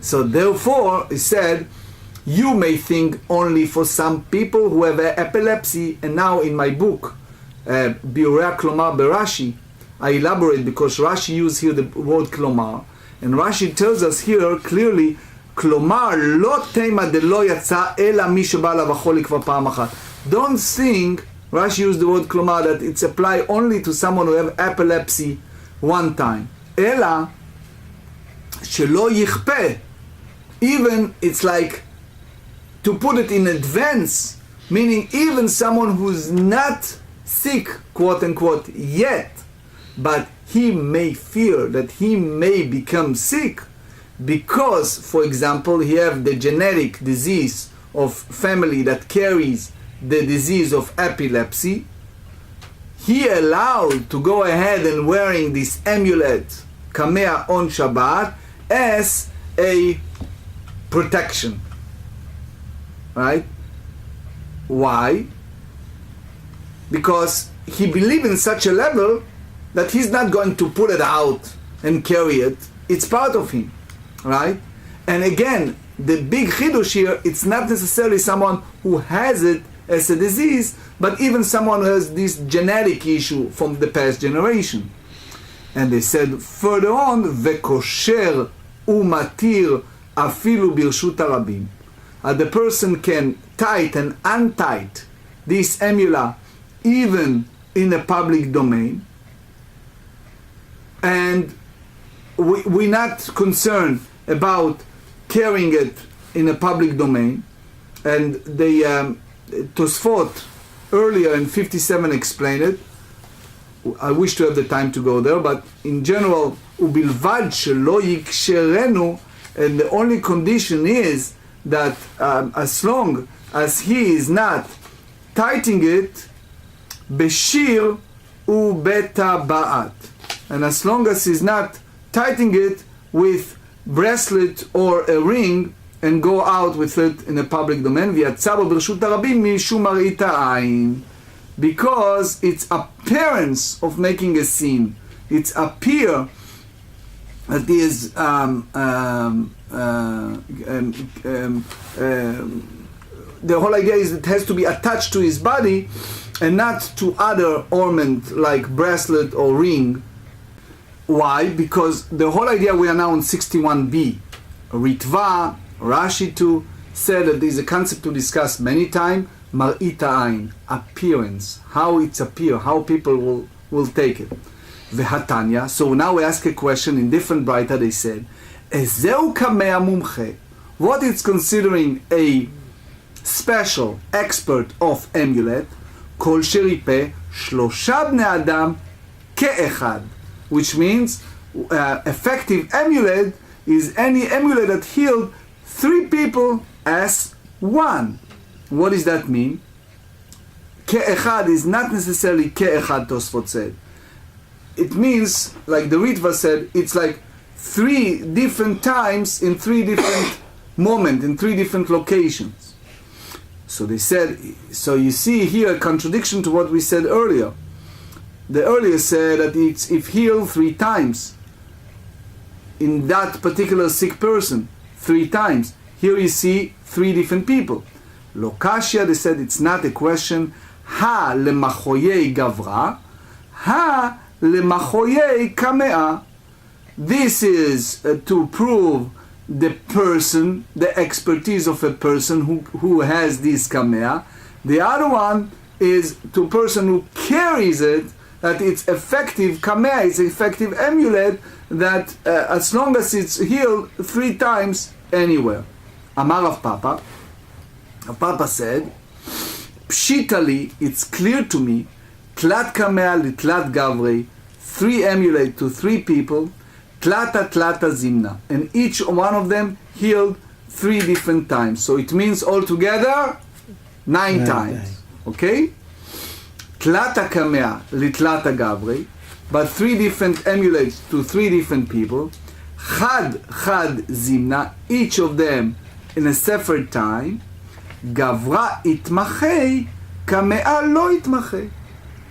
So therefore, he said, You may think only for some people who have epilepsy, and now in my book, Biurei Klomar Berashi, I elaborate because Rashi used here the word Klomar, and Rashi tells us here clearly, Klomar lo tema de lo yatsa ela mi sheba alav achol כבר פעם אחת. Don't think, Rashi used the word Klomar, that it's applied only to someone who have epilepsy one time. Ela shelo yichpe. Even it's like to put it in advance, meaning even someone who's not sick, quote unquote, yet, but he may fear that he may become sick because, for example, he have the genetic disease of family that carries the disease of epilepsy. He allowed to go ahead and wearing this amulet, kamea on Shabbat, as a protection. Right? Why? Because he believes in such a level that he's not going to pull it out and carry it. It's part of him. Right? And again, the big chidush here, it's not necessarily someone who has it as a disease, but even someone who has this genetic issue from the past generation. And they said further on, vekosher umatir afilu birshut harabim. The person can tight and untight this amulet even in a public domain, and we're not concerned about carrying it in a public domain. And the Tosfot earlier in 57 explained it. I wish to have the time to go there, but in general, ubilvad shelo yiksherenu, and the only condition is that as long as he is not tightening it, beshir ubetaba'at, and as long as he's not tightening it with bracelet or a ring and go out with it in a public domain, v'yatzabo b'rshut harabim mishum marit ha'ayin, because it's appearance of making a sin. It's appear that is the whole idea is it has to be attached to his body and not to other ornament like bracelet or ring. Why? Because the whole idea, we are now in 61b. Ritva, Rashi too, said that there is a concept to discuss many times, Mar'it ha'ayin, appearance, how it's appear, how people will take it. V'hatanya, so now we ask a question in different Braita. They said, Ezeu kamea mumche, what is considering a special expert of amulet, kol sheripe shlosha bnei adam ke'echad, which means effective amulet is any amulet that healed 3 people as one. What does that mean? Ke'echad is not necessarily ke'echad, Tosfot said. It means, like the Ritva said, it's like 3 different times in 3 different moments, in 3 different locations. So they said, so you see here a contradiction to what we said earlier. The earlier said that it's if healed 3 times in that particular sick person, 3 times. Here you see 3 different people. Lokashia, they said it's not a question. Ha lemachoyei gavra, ha lemachoyei kamea. This is to prove the person, the expertise of a person who has this kamea. The other one is to a person who carries it, that it's effective kamea, it's effective amulet, that as long as it's healed 3 times anywhere. Amar Rav Papa. Rav Papa said, Pshitali, it's clear to me, tlat kamea litlat gavrei, 3 amulet to 3 people, tlata zimna, and each one of them healed 3 different times. So it means altogether 9 times. Okay? Tlata kamea litlata gavrei, but 3 different amulets to 3 different people. Chad zimna, each of them in a separate time. Gavra itmachei, kamea lo itmachei.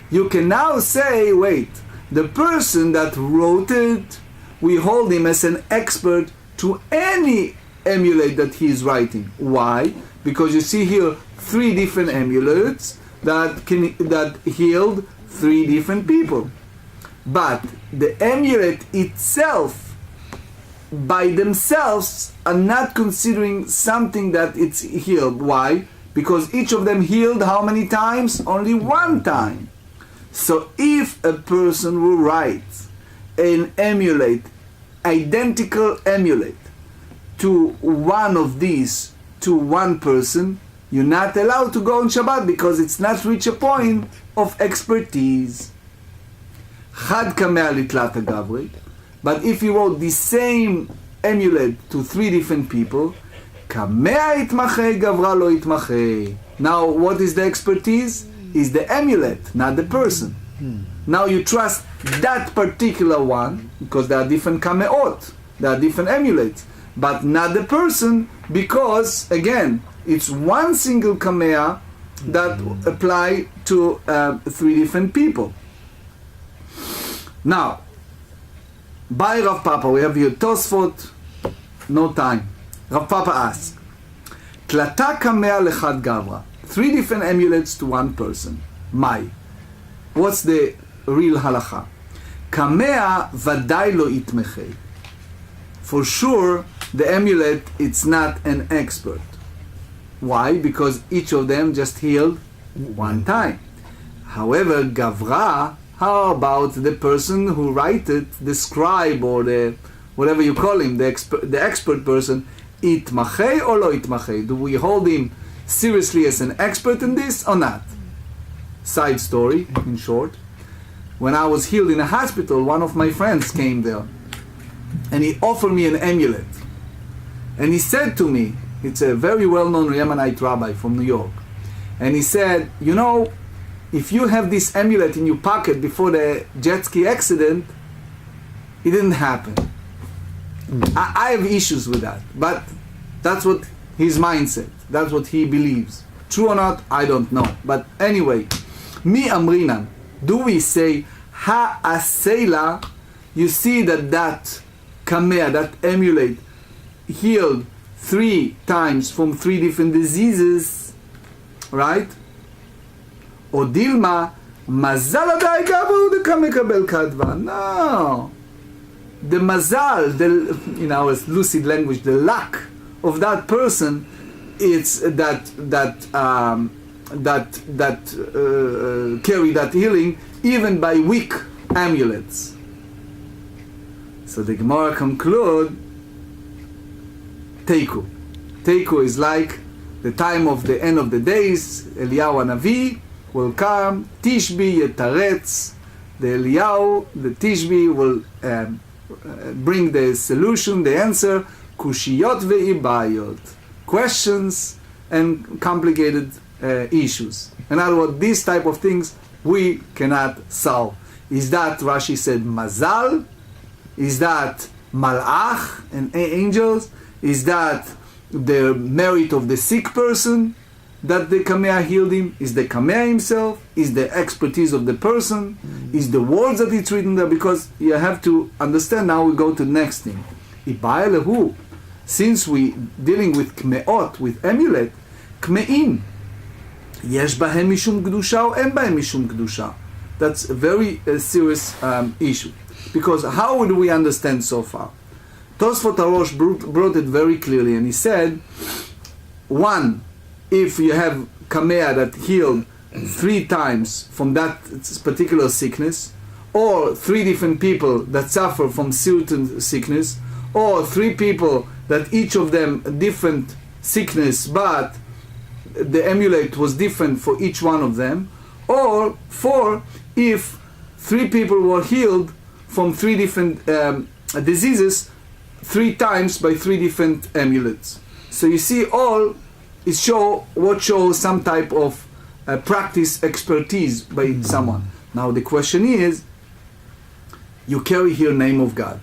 You can now say, wait, the person that wrote it, we hold him as an expert to any amulet that he is writing. Why? Because you see here 3 different amulets that healed 3 different people. But the amulet itself, by themselves, are not considering something that it's healed. Why? Because each of them healed how many times? Only 1 time. So if a person will write an amulet, identical amulet, to one of these, to one person, you're not allowed to go on Shabbat because it's not reached a point of expertise. Chad kamea litlata gavri. But if you wrote the same amulet to 3 different people, kamea itmache gavra lo itmache. Now what is the expertise? Is the amulet, not the person. Now you trust that particular one because there are different kameot, there are different amulets, but not the person because again it's one single kamea that apply to 3 different people. Now, by Rav Papa, we have here Tosfot, no time. Rav Papa asks, Tlata kamea lechad gavra, 3 different amulets to 1 person. Mai. What's the real halacha? Kamea vadai lo itmechei. For sure, the amulet, it's not an expert. Why? Because each of them just healed 1 time. However, gavra, how about the person who write it, the scribe or the whatever you call him, the expert person, itmachei or lo itmachei? Do we hold him seriously as an expert in this or not? Side story, in short. When I was healed in a hospital, one of my friends came there and he offered me an amulet. And he said to me, it's a very well-known Yemenite rabbi from New York, and he said, you know, if you have this amulet in your pocket before the jet ski accident, it didn't happen. I have issues with that, but that's what his mindset, that's what he believes. True or not, I don't know. But anyway, mi amrinan, do we say ha'asela? You see that kamea, that amulet, healed 3 times from 3 different diseases, right? Or dilma mazal adai gavu de kamekabel kadva. No, the mazal, in our lucid language, the luck of that person, it's that carry that healing even by weak amulets. So the Gemara conclude, Teiku. Teiku is like the time of the end of the days. Eliyahu Hanavi will come. Tishbi yetaretz. The Eliyahu, the Tishbi will bring the solution, the answer. Kushiyot ve'ibayot. Questions and complicated issues. In other words, these type of things we cannot solve. Is that, Rashi said, mazal? Is that malach and angels? Is that the merit of the sick person that the kamea healed him? Is the kamea himself? Is the expertise of the person? Is the words that it's written there? Because you have to understand. Now we go to the next thing. Ibayalehu. Since we dealing with kmeot, with amulet, kmeim, yesh bahem mishum kedusha or en bahem mishum kedusha. That's a very serious issue. Because how do we understand so far? Tosfot Arosh brought it very clearly, and he said, 1, if you have kamea that healed 3 times from that particular sickness, or 3 different people that suffer from certain sickness, or 3 people that each of them different sickness, but the amulet was different for each one of them, or 4, if 3 people were healed from 3 different diseases 3 times by 3 different amulets. So you see, all is shows some type of practice, expertise by someone. Now the question is, you carry here name of God.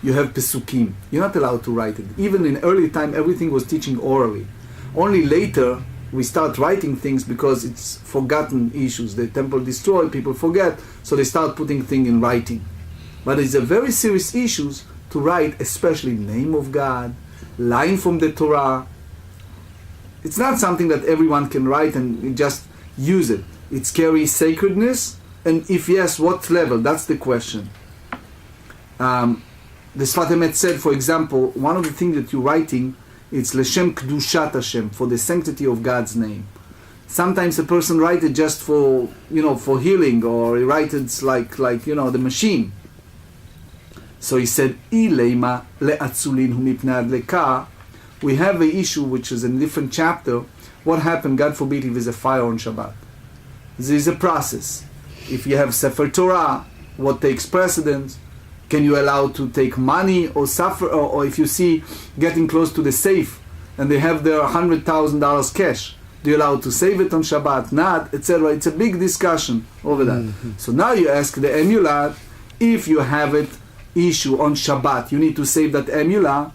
You have pesukim. You're not allowed to write it. Even in early time, everything was teaching orally. Only later we start writing things because it's forgotten issues. The temple destroyed, people forget, so they start putting things in writing. But it's a very serious issue to write, especially name of God, line from the Torah. It's not something that everyone can write and just use it. It carries sacredness, and if yes, what level? That's the question. The Sfat Emet said, for example, one of the things that you're writing, it's Leshem Kedushat Hashem, for the sanctity of God's name. Sometimes a person writes it just for, for healing, or he writes it like the machine. So he said, Ileima le'atzulin hu mipnei adleka. We have an issue which is in a different chapter. What happened, God forbid, if there's a fire on Shabbat? There is a process. If you have Sefer Torah, what takes precedence? Can you allow to take money or suffer? Or if you see getting close to the safe and they have their $100,000 cash, do you allow to save it on Shabbat? Not, etc. It's a big discussion over that. Mm-hmm. So now you ask the amulet, if you have it issue on Shabbat, you need to save that amulet.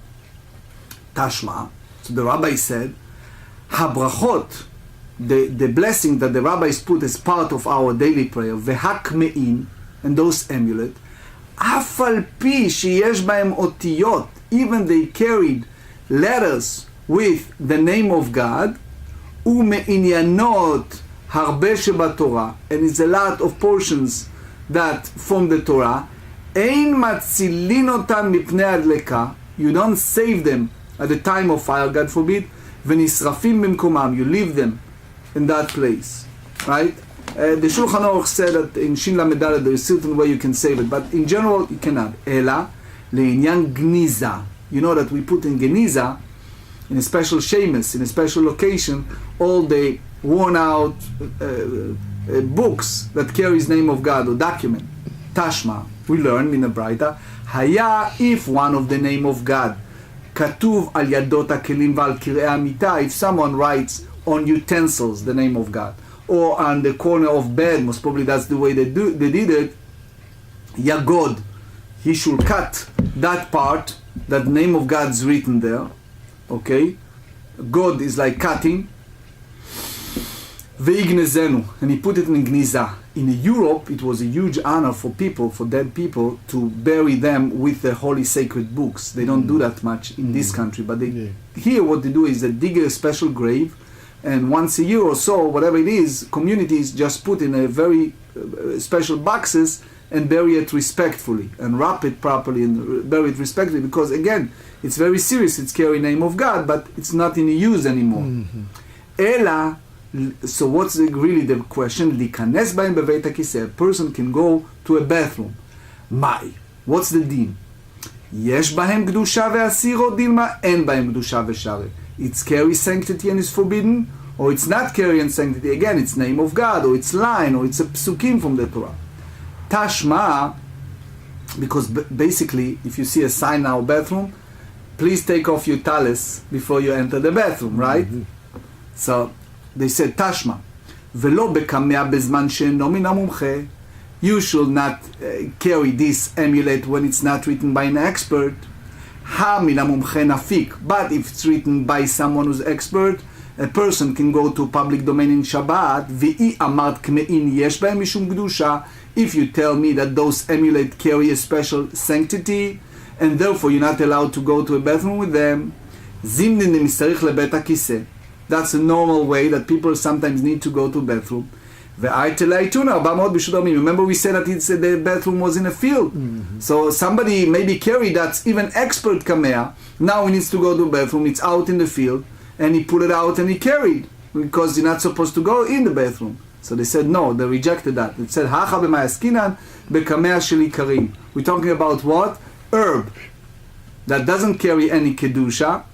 Tashma. So the rabbi said, Habrachot, the blessing that the rabbis put as part of our daily prayer, vehakmein, and those amulet, אף על פי שיש בהם אותיות, even they carried letters with the name of God, ומעניינות הרבה שבתורה, and it's a lot of portions that from the Torah, אין מצילין אותם מפני הדלקה, you don't save them at the time of fire, God forbid, ונשרפים במקומם, you leave them in that place, right? The Shulchan Aruch said that in Shin Lamed Daled there is a certain way you can save it, but in general you cannot. Ela le'inyan gniza. You know that we put in geniza, in a special shemes, in a special location, all the worn out books that carries name of God or document. Tashma, we learn in a Braita, Haya, if one of the name of God, Katuv al yadot hakelim v'al kirei hamita, if someone writes on utensils the name of God, or on the corner of bed, most probably that's the way they did it, Yagod, he should cut that part, that name of God's written there, okay? God is like cutting, Veignezenu, and he put it in Gniza. In Europe, it was a huge honor for people, for dead people, to bury them with the holy sacred books. They don't do that much in this country, but here what they do is they dig a special grave, and once a year or so, whatever it is, communities just put in a very special boxes and bury it respectfully and wrap it properly and bury it respectfully, because again, it's very serious. It's carrying the name of God, but it's not in use anymore. Ela, so what's really the question? Likanes b'hem beveit hakiseh. A person can go to a bathroom. Mai, what's the din? Yesh b'hem kedusha ve'asir o dilma, en b'hem kedusha ve'share. It's carry sanctity and is forbidden, or it's not carrying sanctity. Again, it's name of God, or it's line, or it's a psukim from the Torah. Tashma, because basically, if you see a sign in our bathroom, please take off your talis before you enter the bathroom, right? So they said Tashma, velo bekamea bezman she'eno min hamumche. You should not carry this amulet when it's not written by an expert. Ha min hamumche nafik. But if it's written by someone who's expert, a person can go to public domain in Shabbat. V'i amart kmein yesh b'hem mishum kedusha. If you tell me that those amulets carry a special sanctity, and therefore you're not allowed to go to a bathroom with them, zimnin mitzarich lebet hakiseh. That's a normal way that people sometimes need to go to bathroom. Remember we said that the bathroom was in a field. So somebody maybe carried that's even expert kamea. Now he needs to go to the bathroom. It's out in the field, and he pulled it out and he carried, because you're not supposed to go in the bathroom. So they said no, they rejected that. It said hacha b'mayaskinan bekamea shel ikarim. We're talking about what? Herb that doesn't carry any kedusha.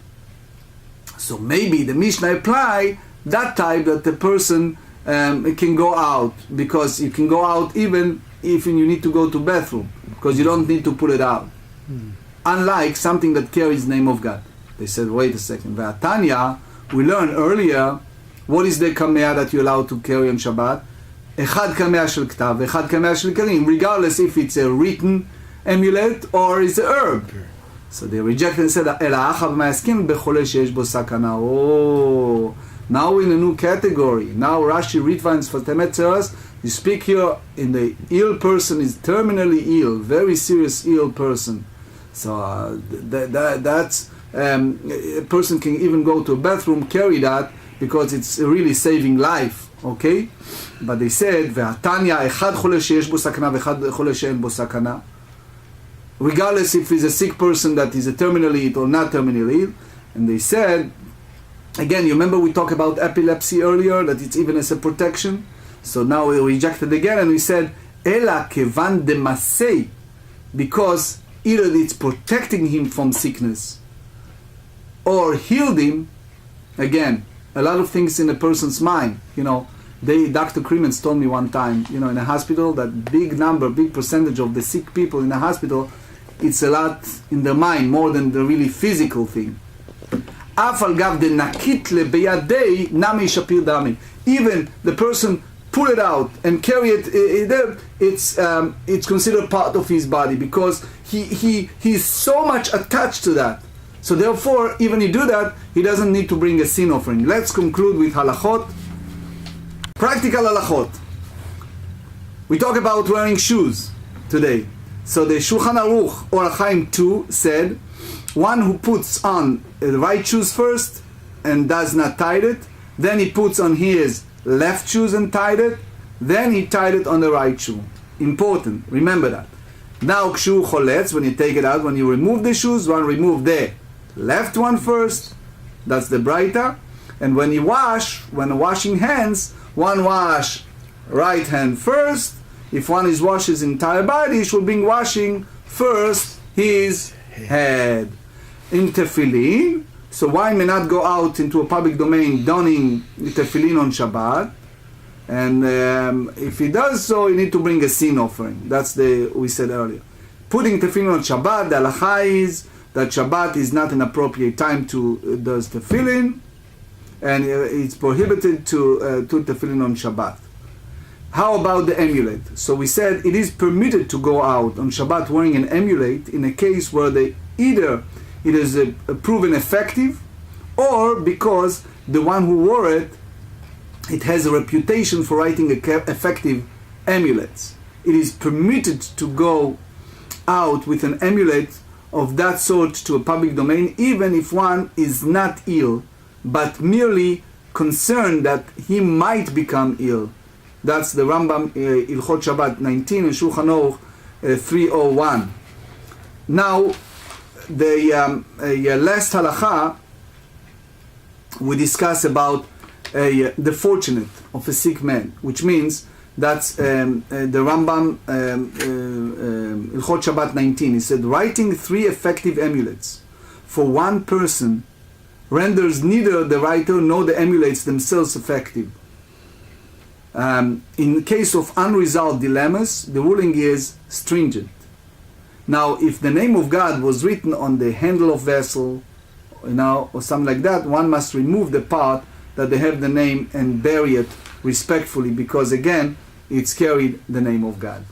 So maybe the Mishnah apply that type that the person can go out, because you can go out even if you need to go to bathroom, because you don't need to pull it out. Unlike something that carries the name of God. They said, wait a second. V'atanya, we learned earlier, what is the kamea that you're allowed to carry on Shabbat? Echad kamea shel ktav, echad kamea shel karim, regardless if it's a written amulet or it's a herb. So they rejected and said, oh, now we're in a new category. Now Rashi redefines for Temet tells us, you speak here in the ill person is terminally ill, very serious ill person. So that's a person can even go to a bathroom, carry that, because it's really saving life, okay? But they said, והתניא, אחד חולה שיש בו סכנה ואחד חולה שאין בו סכנה. Regardless if he's a sick person that is a terminally ill or not terminally ill. And they said, again, you remember we talked about epilepsy earlier, that it's even as a protection? So now we rejected again, and we said, אלא כיוון דמסי, because either it's protecting him from sickness, or healed him. Again, a lot of things in a person's mind, you know. Dr. Kremens told me one time, you know, in a hospital, that big percentage of the sick people in a hospital, it's a lot in their mind, more than the really physical thing. Even the person pull it out and carry it, it's considered part of his body, because he's so much attached to that. So therefore, even he do that, he doesn't need to bring a sin offering. Let's conclude with halachot. Practical halachot. We talk about wearing shoes today. So the Shulchan Aruch or Chaim 2 said, one who puts on the right shoes first and does not tie it, then he puts on his left shoes and tied it, then he tied it on the right shoe. Important, remember that. Now kshu choletz, when you take it out, when you remove the shoes, one remove the left one first, that's the braita, and when you wash, when washing hands, one wash right hand first. If one is wash his entire body, he should be washing first his head. In tefillin, so one may not go out into a public domain donning tefillin on Shabbat, and if he does so, he need to bring a sin offering. That's we said earlier. Putting tefillin on Shabbat, the halacha is that Shabbat is not an appropriate time to does tefillin, and it's prohibited to tefillin on Shabbat. How about the amulet? So we said it is permitted to go out on Shabbat wearing an amulet in a case where either it is proven effective, or because the one who wore it has a reputation for writing effective amulets. It is permitted to go out with an amulet of that sort to a public domain, even if one is not ill, but merely concerned that he might become ill. That's the Rambam Ilchot Shabbat 19 and Shulchan Aruch 301. Now, the last halacha, we discuss about the fortunate of a sick man, which means that's the Rambam Ilchot Shabbat 19. He said, writing 3 effective amulets for one person renders neither the writer nor the amulets themselves effective. In case of unresolved dilemmas, the ruling is stringent. Now, if the name of God was written on the handle of vessel, or something like that, one must remove the part that they have the name and bury it respectfully, because again, it's carried the name of God.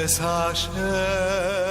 es Hashem